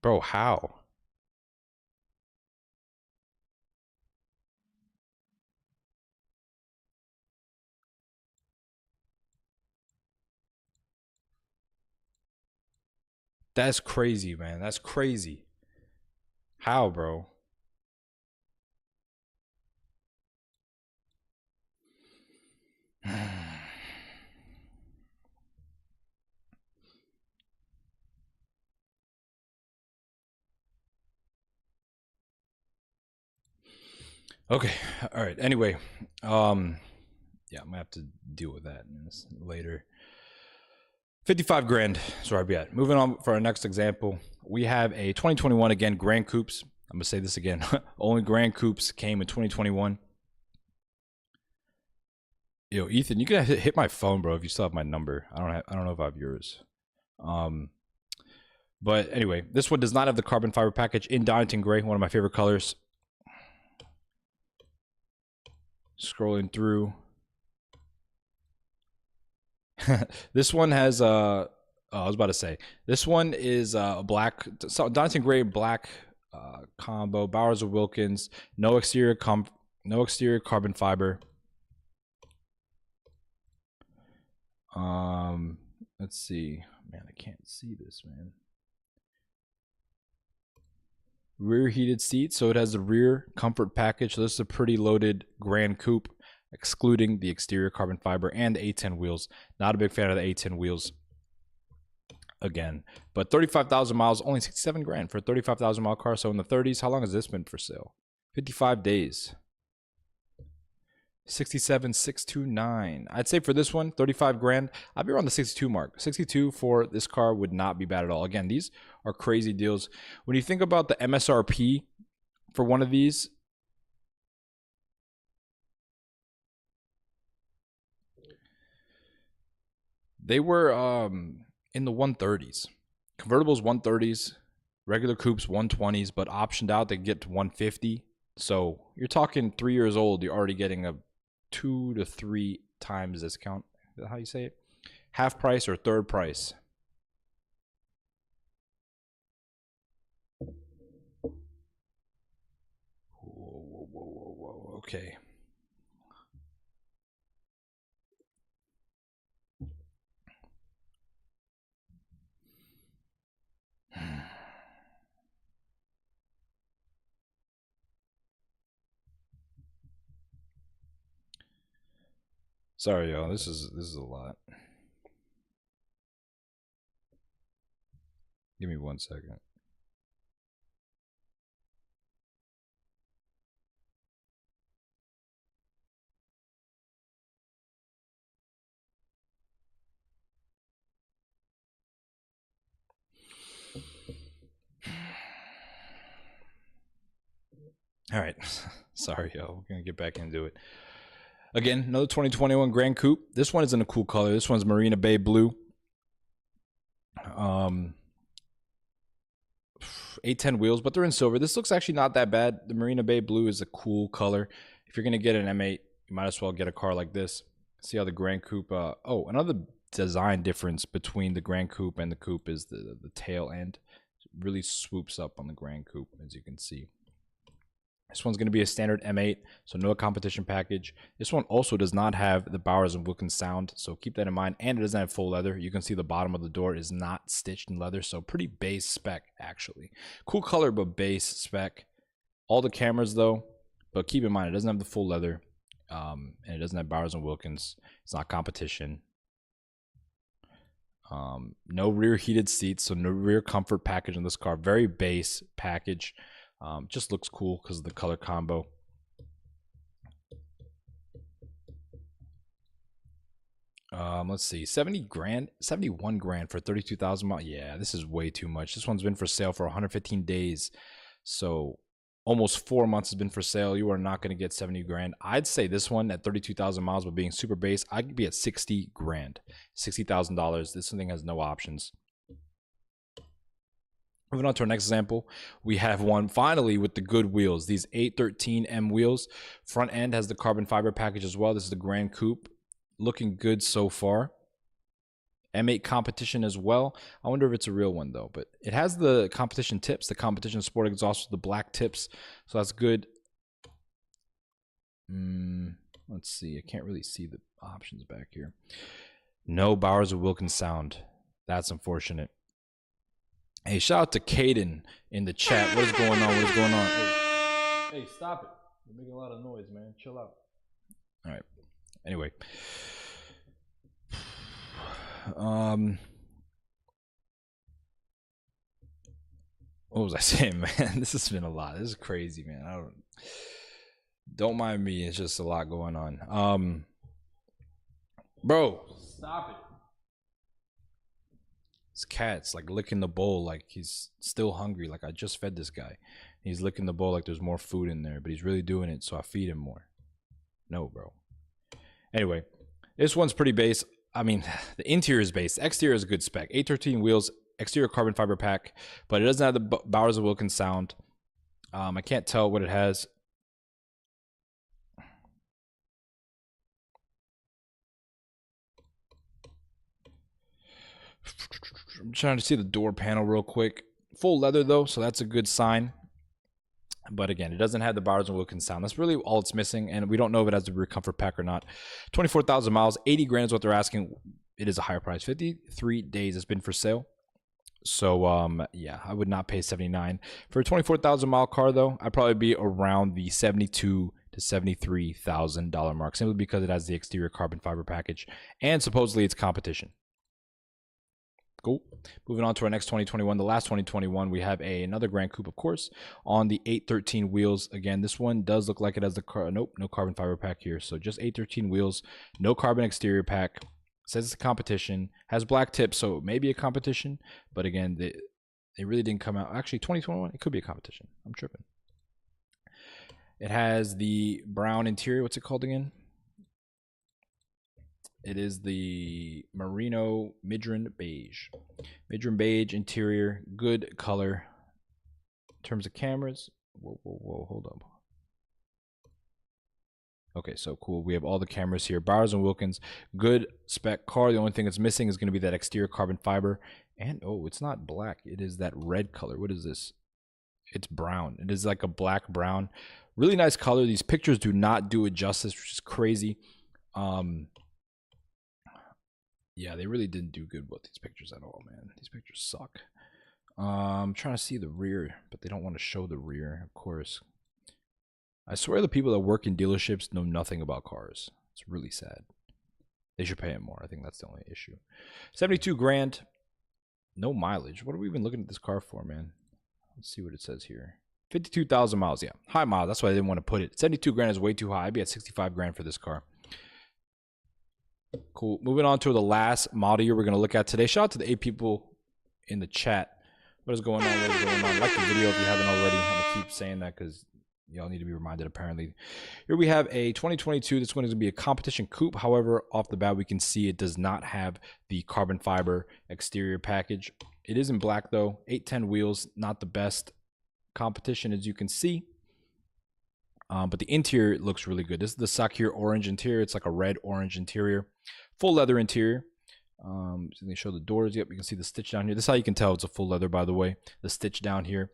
Bro, how? That's crazy, man. That's crazy. How, bro? Okay, all right. Anyway, yeah, I'm gonna have to deal with that later. 55 grand is where I'd be at. Moving on for our next example, we have a 2021 again Grand Coupes. I'm gonna say this again. Only Grand Coupes came in 2021. Yo, Ethan, you can hit my phone, bro, if you still have my number. I don't know if I have yours. But anyway, this one does not have the carbon fiber package in Donington Gray, one of my favorite colors. Scrolling through. This one has I was about to say, this one is a black, Donington Gray black combo, Bowers & Wilkins, no exterior carbon fiber. Let's see, man, I can't see this, man. Rear heated seats, so it has the rear comfort package. So this is a pretty loaded Grand Coupe, excluding the exterior carbon fiber and the A10 wheels. Not a big fan of the A10 wheels again, but 35,000 miles, only 67 grand for a 35,000 mile car. So in the 30s. How long has this been for sale? 55 days. 67,629. I'd say for this one, 35 grand. I'd be around the 62 mark. 62 for this car would not be bad at all. Again, these are crazy deals. When you think about the MSRP for one of these, they were in the 130s. Convertibles 130s, regular coupes 120s, but optioned out they get to 150. So you're talking 3 years old, you're already getting a 2 to 3 times discount. Is that how you say it? Half price or third price. Whoa. Okay. Sorry, y'all. This is a lot. Give me 1 second. All right. Sorry, y'all. We're going to get back into it. Again, another 2021 Grand Coupe. This one is in a cool color. This one's Marina Bay Blue. 810 wheels, but they're in silver. This looks actually not that bad. The Marina Bay Blue is a cool color. If you're going to get an M8, you might as well get a car like this. See how the Grand Coupe... oh, another design difference between the Grand Coupe and the Coupe is the tail end. It really swoops up on the Grand Coupe, as you can see. This one's going to be a standard M8, so no competition package. This one also does not have the Bowers & Wilkins sound, so keep that in mind. And it doesn't have full leather. You can see the bottom of the door is not stitched in leather, so pretty base spec, actually. Cool color, but base spec. All the cameras, though, but keep in mind, it doesn't have the full leather, and it doesn't have Bowers & Wilkins. It's not competition. No rear heated seats, so no rear comfort package on this car. Very base package. Just looks cool because of the color combo. Let's see, 71 grand for 32,000 miles. Yeah, this is way too much. This one's been for sale for 115 days. So almost 4 months has been for sale. You are not going to get 70 grand. I'd say this one at 32,000 miles, but being super base, I could be at 60 grand, $60,000. This thing has no options. Moving on to our next example, we have one finally with the good wheels. These 813M wheels. Front end has the carbon fiber package as well. This is the Grand Coupe. Looking good so far. M8 competition as well. I wonder if it's a real one though, but it has the competition tips, the competition sport exhaust with the black tips. So that's good. Let's see. I can't really see the options back here. No Bowers & Wilkins sound. That's unfortunate. Hey, shout out to Caden in the chat. What is going on? What is going on? Hey, stop it. You're making a lot of noise, man. Chill out. All right. Anyway. What was I saying, man? This has been a lot. This is crazy, man. Don't mind me. It's just a lot going on. Bro, stop it. This cat's like licking the bowl like he's still hungry. Like I just fed this guy. He's licking the bowl like there's more food in there, but he's really doing it, so I feed him more. No, bro. Anyway, this one's pretty base. I mean, the interior is base. The exterior is a good spec. 813 wheels, exterior carbon fiber pack, but it doesn't have the Bowers & Wilkins sound. I can't tell what it has. I'm trying to see the door panel real quick. Full leather though, so that's a good sign. But again, it doesn't have the Bowers & Wilkins sound. That's really all it's missing, and we don't know if it has the rear comfort pack or not. 24,000 miles, 80 grand is what they're asking. It is a higher price. 53 days it's been for sale. So yeah, I would not pay 79 for a 24,000 mile car though. I'd probably be around the 72 to $73,000 mark, simply because it has the exterior carbon fiber package and supposedly it's competition. Cool. Moving on to our next 2021, the last 2021, we have another Grand Coupe, of course, on the 813 wheels. Again, this one does look like it has the nope, no carbon fiber pack here. So just 813 wheels, no carbon exterior pack. Says it's a competition, has black tips, so it may be a competition. But again, they really didn't come out. Actually, 2021, it could be a competition. I'm tripping. It has the brown interior. What's it called again? It is the Merino Midran Beige. Midran Beige interior, good color. In terms of cameras, whoa, hold up. Okay, so cool. We have all the cameras here. Bowers & Wilkins, good spec car. The only thing that's missing is going to be that exterior carbon fiber. And, oh, it's not black. It is that red color. What is this? It's brown. It is like a black brown. Really nice color. These pictures do not do it justice, which is crazy. Yeah, they really didn't do good with these pictures at all, man. These pictures suck. I'm trying to see the rear, but they don't want to show the rear, of course. I swear the people that work in dealerships know nothing about cars. It's really sad. They should pay him more. I think that's the only issue. 72 grand. No mileage. What are we even looking at this car for, man? Let's see what it says here. 52,000 miles. Yeah, high miles. That's why I didn't want to put it. 72 grand is way too high. I'd be at 65 grand for this car. Cool. Moving on to the last model year we're going to look at today. Shout out to the 8 people in the chat. What is going on? What is going on? Like the video if you haven't already. I'm going to keep saying that because y'all need to be reminded, apparently. Here we have a 2022. This one is going to be a competition coupe. However, off the bat, we can see it does not have the carbon fiber exterior package. It is in black, though. 810 wheels, not the best competition, as you can see. But the interior looks really good. This is the Sakir orange interior. It's like a red-orange interior. Full leather interior. So they show the doors. Yep, you can see the stitch down here. This is how you can tell it's a full leather, by the way. The stitch down here.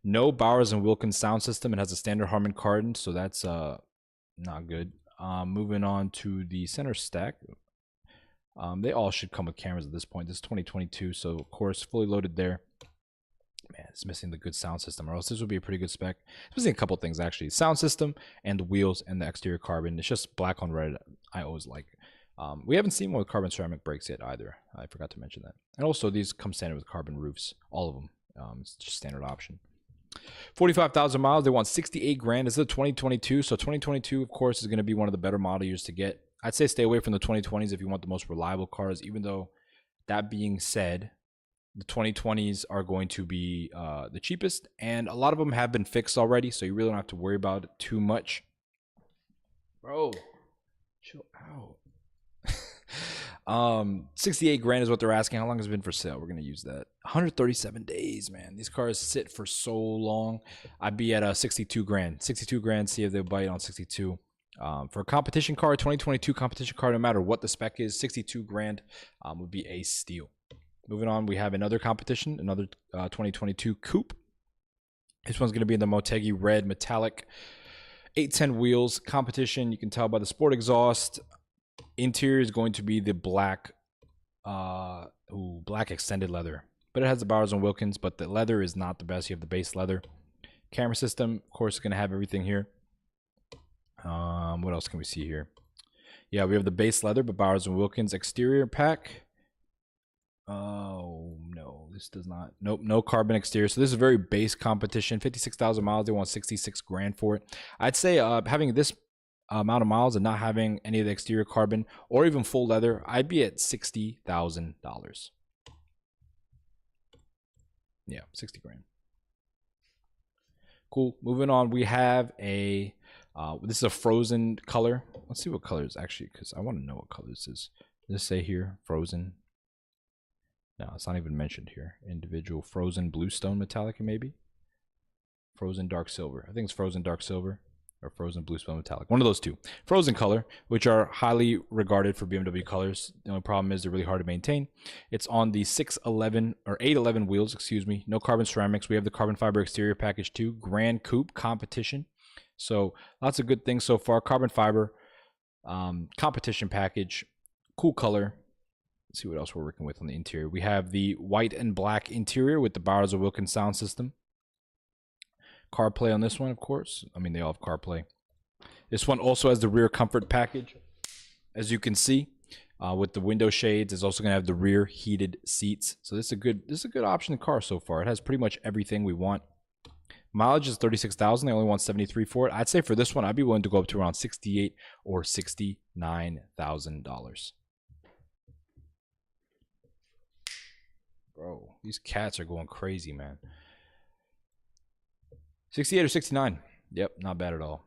No Bowers & Wilkins sound system. It has a standard Harman Kardon, so that's not good. Moving on to the center stack. They all should come with cameras at this point. This is 2022, so of course fully loaded there. Man, it's missing the good sound system, or else this would be a pretty good spec. It's missing a couple things actually: sound system and the wheels and the exterior carbon. It's just black on red. I always like. We haven't seen one with carbon ceramic brakes yet either. I forgot to mention that. And also these come standard with carbon roofs, all of them. It's just standard option. 45,000 miles. They want 68 grand. This is a 2022. So 2022, of course, is going to be one of the better model years to get. I'd say stay away from the 2020s if you want the most reliable cars, even though that being said, the 2020s are going to be the cheapest, and a lot of them have been fixed already, so you really don't have to worry about it too much. Bro, chill out. 68 grand is what they're asking. How long has it been for sale? We're going to use that. 137 days, man. These cars sit for so long. I'd be at 62 grand. 62 grand, see if they'll bite on 62. For a competition car, 2022 competition car, no matter what the spec is, 62 grand would be a steal. Moving on, we have another competition, another 2022 coupe. This one's going to be in the Motegi red metallic 810 wheels competition. You can tell by the sport exhaust. Interior is going to be the black black extended leather, but it has the Bowers & Wilkins, but the leather is not the best. You have the base leather. Camera system, of course, is going to have everything here. What else can we see here? Yeah, we have the base leather, but Bowers & Wilkins exterior pack. Oh no, this does not. Nope, no carbon exterior. So this is a very base competition. 56,000 miles. They want 66 grand for it. I'd say having this amount of miles and not having any of the exterior carbon or even full leather, I'd be at $60,000. Yeah, 60 grand. Cool. Moving on, we have a this is a frozen color. Let's see what color is actually, because I want to know what color this is. Does it say here frozen? No, it's not even mentioned here. Individual frozen bluestone metallic, maybe. Frozen dark silver. I think it's frozen dark silver or frozen bluestone metallic. One of those two. Frozen color, which are highly regarded for BMW colors. The only problem is they're really hard to maintain. It's on the 611 or 811 wheels, excuse me. No carbon ceramics. We have the carbon fiber exterior package too. Grand Coupe competition. So lots of good things so far. Carbon fiber competition package. Cool color. Let's see what else we're working with on the interior. We have the white and black interior with the Bowers & Wilkins sound system. CarPlay on this one, of course. I mean, they all have CarPlay. This one also has the rear comfort package, as you can see, with the window shades. It's also going to have the rear heated seats. So this is a good option in car so far. It has pretty much everything we want. Mileage is 36,000. They only want 73 for it. I'd say for this one, I'd be willing to go up to around 68 or $69,000. Bro, these cats are going crazy, man. 68 or 69. Yep, not bad at all.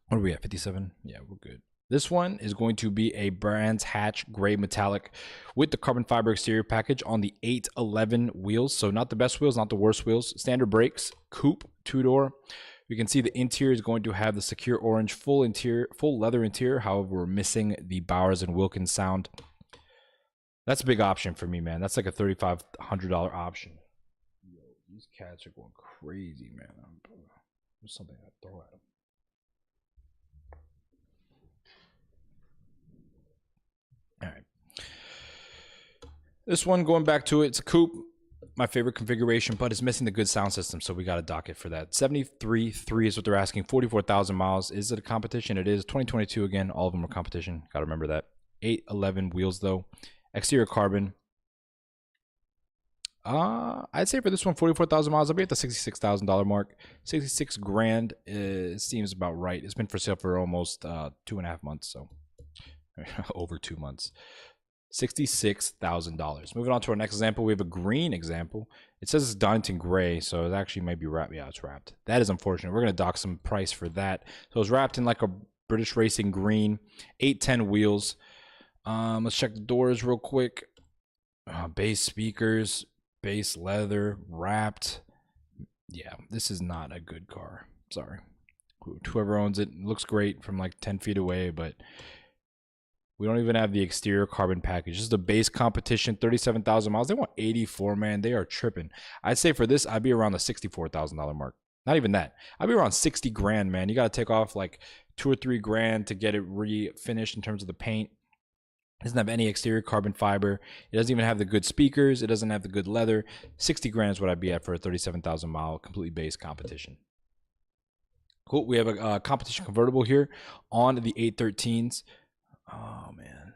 What are we at? 57? Yeah, we're good. This one is going to be a Brands Hatch gray metallic with the carbon fiber exterior package on the 811 wheels. So not the best wheels, not the worst wheels. Standard brakes, coupe, two-door. You can see the interior is going to have the secure orange full leather interior. However, we're missing the Bowers & Wilkins sound. That's a big option for me, man. That's like a $3,500 option. Yo, these cats are going crazy, man. There's something I throw at them. All right. This one, going back to it, it's a coupe. My favorite configuration, but it's missing the good sound system, so we got a docket for that. 73.3 is what they're asking. 44,000 miles. Is it a competition? It is. 2022 again. All of them are competition. Got to remember that. 811 wheels though. Exterior carbon. I'd say for this one, 44,000 miles. I'll be at the $66,000 mark. 66 grand seems about right. It's been for sale for almost 2.5 months, so over 2 months. $66,000. Moving on to our next example, we have a green example. It says it's Donington gray, so it actually might be wrapped. Yeah, it's wrapped. That is unfortunate. We're gonna dock some price for that. So it's wrapped in like a British Racing green, 810 wheels. Let's check the doors real quick. Bass speakers, base leather, wrapped. Yeah, this is not a good car. Sorry. Whoever owns it, looks great from like 10 feet away, but we don't even have the exterior carbon package. This is the base competition, 37,000 miles. They want 84, man. They are tripping. I'd say for this, I'd be around the $64,000 mark. Not even that. I'd be around 60 grand, man. You got to take off like 2 or 3 grand to get it refinished in terms of the paint. It doesn't have any exterior carbon fiber. It doesn't even have the good speakers. It doesn't have the good leather. 60 grand is what I'd be at for a 37,000 mile completely base competition. Cool. We have a competition convertible here on the 813s. Oh, man.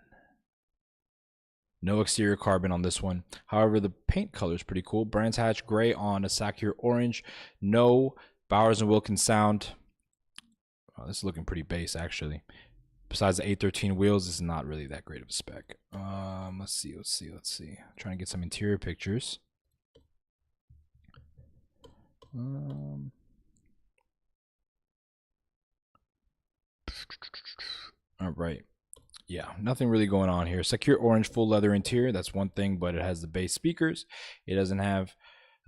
No exterior carbon on this one. However, the paint color is pretty cool. Brands Hatch gray on a Sakura orange. No Bowers & Wilkins sound. Oh, this is looking pretty base, actually. Besides the 813 wheels, this is not really that great of a spec. Let's see. I'm trying to get some interior pictures. All right. Yeah, nothing really going on here. Secure orange full leather interior. That's one thing, but it has the bass speakers. It doesn't have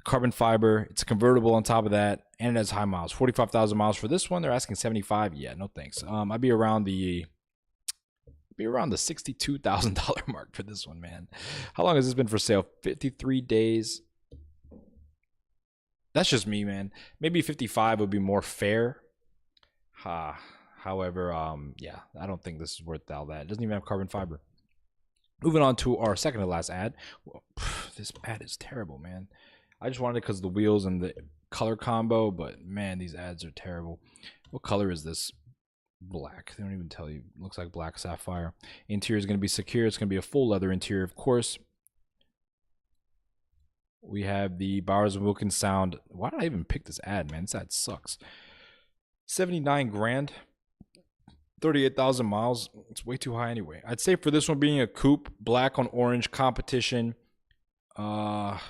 carbon fiber. It's convertible on top of that, and it has high miles. 45,000 miles for this one. They're asking 75. Yeah, no thanks. I'd be around the $62,000 mark for this one, man. How long has this been for sale? 53 days. That's just me, man. Maybe 55 would be more fair. However, yeah, I don't think this is worth all that. It doesn't even have carbon fiber. Moving on to our second to last ad. This ad is terrible, man. I just wanted it because of the wheels and the color combo, but man, these ads are terrible. What color is this? Black. They don't even tell you. It looks like black sapphire. Interior is going to be secure. It's going to be a full leather interior, of course. We have the Bowers & Wilkins sound. Why did I even pick this ad, man? This ad sucks. 79 grand. 38,000 miles. It's way too high anyway. I'd say for this one being a coupe, black on orange competition. I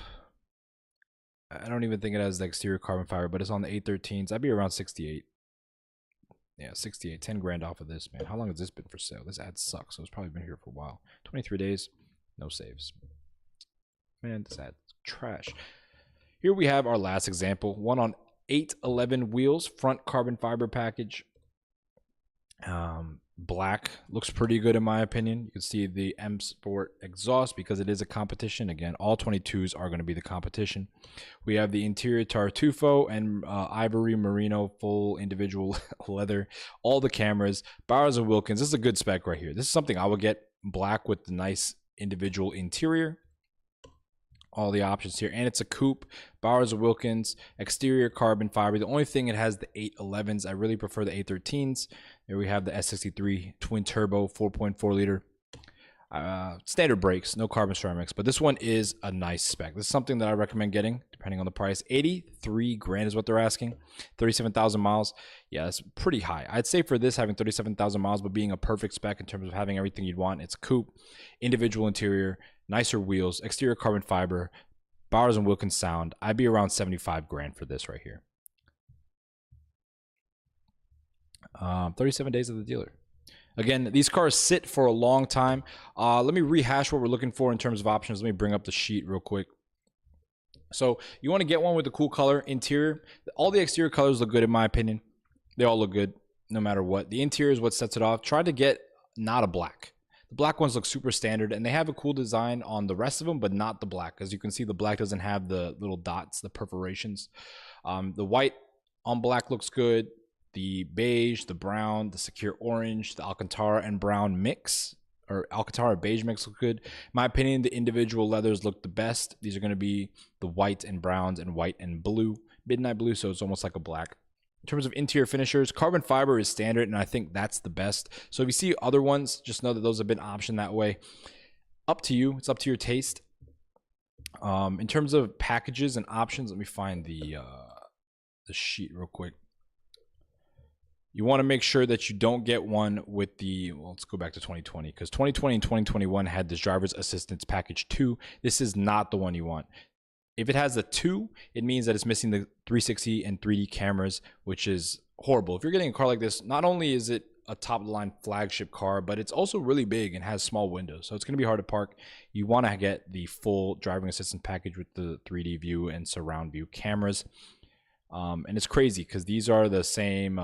don't even think it has the exterior carbon fiber, but it's on the 813s. I'd be around 68. Yeah, 68. 10 grand off of this, man. How long has this been for sale? This ad sucks. So it's probably been here for a while. 23 days. No saves. Man, this ad's trash. Here we have our last example. One on 811 wheels. Front carbon fiber package. Black looks pretty good in my opinion. You can see the M Sport exhaust because it is a competition. Again, all 22s are going to be the competition. We have the interior Tartufo and ivory merino full individual leather. All the cameras. Bowers & Wilkins. This is a good spec right here. This is something I would get, black with the nice individual interior. All the options here, and it's a coupe. Bowers & Wilkins, exterior carbon fiber. The only thing, it has the 811s. I really prefer the 813s. There we have the S63 twin turbo 4.4 liter. Standard brakes, no carbon ceramics, but this one is a nice spec. This is something that I recommend getting depending on the price. 83 grand is what they're asking. 37,000 miles. Yeah, that's pretty high. I'd say for this, having 37,000 miles, but being a perfect spec in terms of having everything you'd want. It's a coupe, individual interior, nicer wheels, exterior carbon fiber, Bowers & Wilkins sound. I'd be around 75 grand for this right here. 37 days of the dealer. Again, these cars sit for a long time. Let me rehash what we're looking for in terms of options. Let me bring up the sheet real quick. So you want to get one with a cool color interior. All the exterior colors look good in my opinion. They all look good no matter what. The interior is what sets it off. Try to get not a black. The black ones look super standard, and they have a cool design on the rest of them, but not the black. As you can see, the black doesn't have the little dots, the perforations. The white on black looks good. The beige, the brown, the secure orange, the Alcantara and brown mix, or Alcantara beige mix look good. In my opinion, the individual leathers look the best. These are going to be the white and browns and white and blue, midnight blue, so it's almost like a black. In terms of interior finishers, carbon fiber is standard, and I think that's the best. So if you see other ones, just know that those have been optioned that way. Up to you. It's up to your taste. In terms of packages and options, let me find the sheet real quick. You want to make sure that you don't get one with the, well, let's go back to 2020, because 2020 and 2021 had this driver's assistance package 2. This is not the one you want. If it has a 2, it means that it's missing the 360 and 3D cameras, which is horrible. If you're getting a car like this, not only is it a top-of-the-line flagship car, but it's also really big and has small windows, so it's going to be hard to park. You want to get the full driving assistance package with the 3D view and surround view cameras. And it's crazy because these are the same...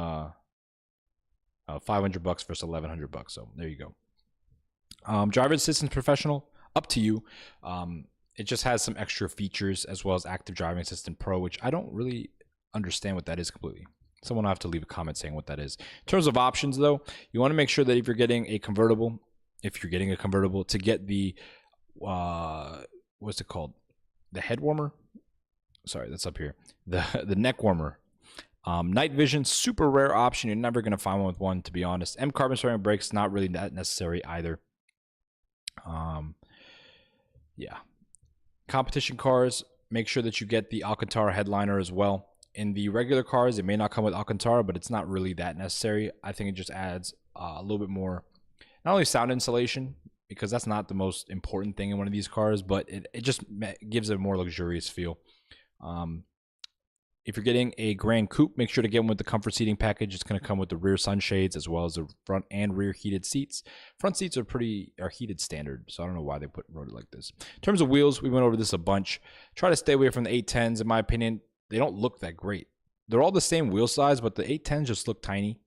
$500 versus $1,100. So there you go. Driver assistance professional, up to you. It just has some extra features as well as active driving assistant pro, which I don't really understand what that is completely. Someone will have to leave a comment saying what that is. In terms of options though, you want to make sure that if you're getting a convertible, to get the what's it called, the head warmer, sorry, that's up here, the neck warmer. Night vision, super rare option. You're never going to find one with one, to be honest. M carbon ceramic brakes, not really that necessary either. Yeah. Competition cars, make sure that you get the Alcantara headliner as well. In the regular cars, it may not come with Alcantara, but it's not really that necessary. I think it just adds a little bit more, not only sound insulation, because that's not the most important thing in one of these cars, but it just gives it a more luxurious feel. If you're getting a Grand Coupe, make sure to get one with the comfort seating package. It's going to come with the rear sunshades as well as the front and rear heated seats. Front seats are heated standard, so I don't know why they wrote it like this. In terms of wheels, we went over this a bunch. Try to stay away from the 810s. In my opinion, they don't look that great. They're all the same wheel size, but the 810s just look tiny.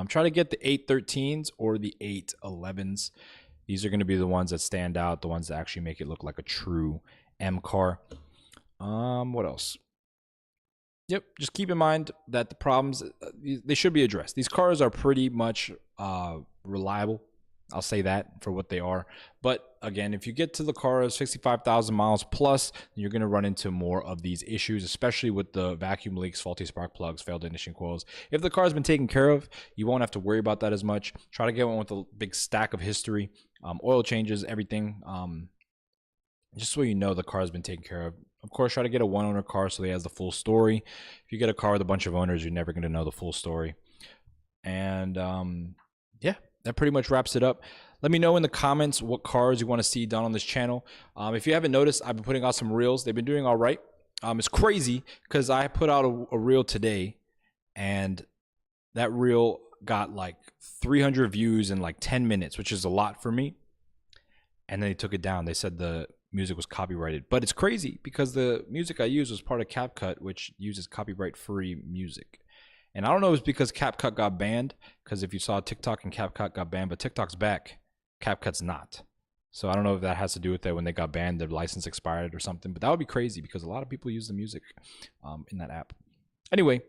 Try to get the 813s or the 811s. These are going to be the ones that stand out, the ones that actually make it look like a true M car. What else? Yep, just keep in mind that the problems, they should be addressed. These cars are pretty much reliable. I'll say that for what they are. But again, if you get to the cars 65,000 miles plus, you're going to run into more of these issues, especially with the vacuum leaks, faulty spark plugs, failed ignition coils. If the car's been taken care of, you won't have to worry about that as much. Try to get one with a big stack of history, oil changes, everything. just so you know the car has been taken care of. Of course, try to get a one-owner car so he has the full story. If you get a car with a bunch of owners, you're never going to know the full story. And yeah, that pretty much wraps it up. Let me know in the comments what cars you want to see done on this channel. If you haven't noticed, I've been putting out some reels. They've been doing all right. It's crazy because I put out a reel today, and that reel got like 300 views in like 10 minutes, which is a lot for me. And then they took it down. They said the music was copyrighted. But it's crazy because the music I used was part of CapCut, which uses copyright-free music. And I don't know if it's because CapCut got banned, because if you saw TikTok and CapCut got banned, but TikTok's back, CapCut's not. So I don't know if that has to do with that. When they got banned, their license expired or something. But that would be crazy because a lot of people use the music in that app. Anyway,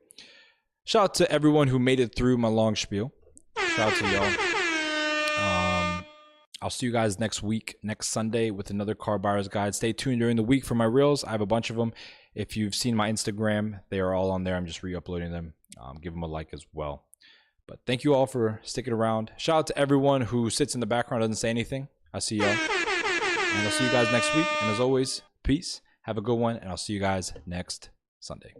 shout out to everyone who made it through my long spiel. Shout out to y'all. I'll see you guys next week, next Sunday, with another car buyer's guide. Stay tuned during the week for my reels. I have a bunch of them. If you've seen my Instagram, they are all on there. I'm just re-uploading them. Give them a like as well. But thank you all for sticking around. Shout out to everyone who sits in the background and doesn't say anything. I see y'all. And I'll see you guys next week. And as always, peace. Have a good one. And I'll see you guys next Sunday.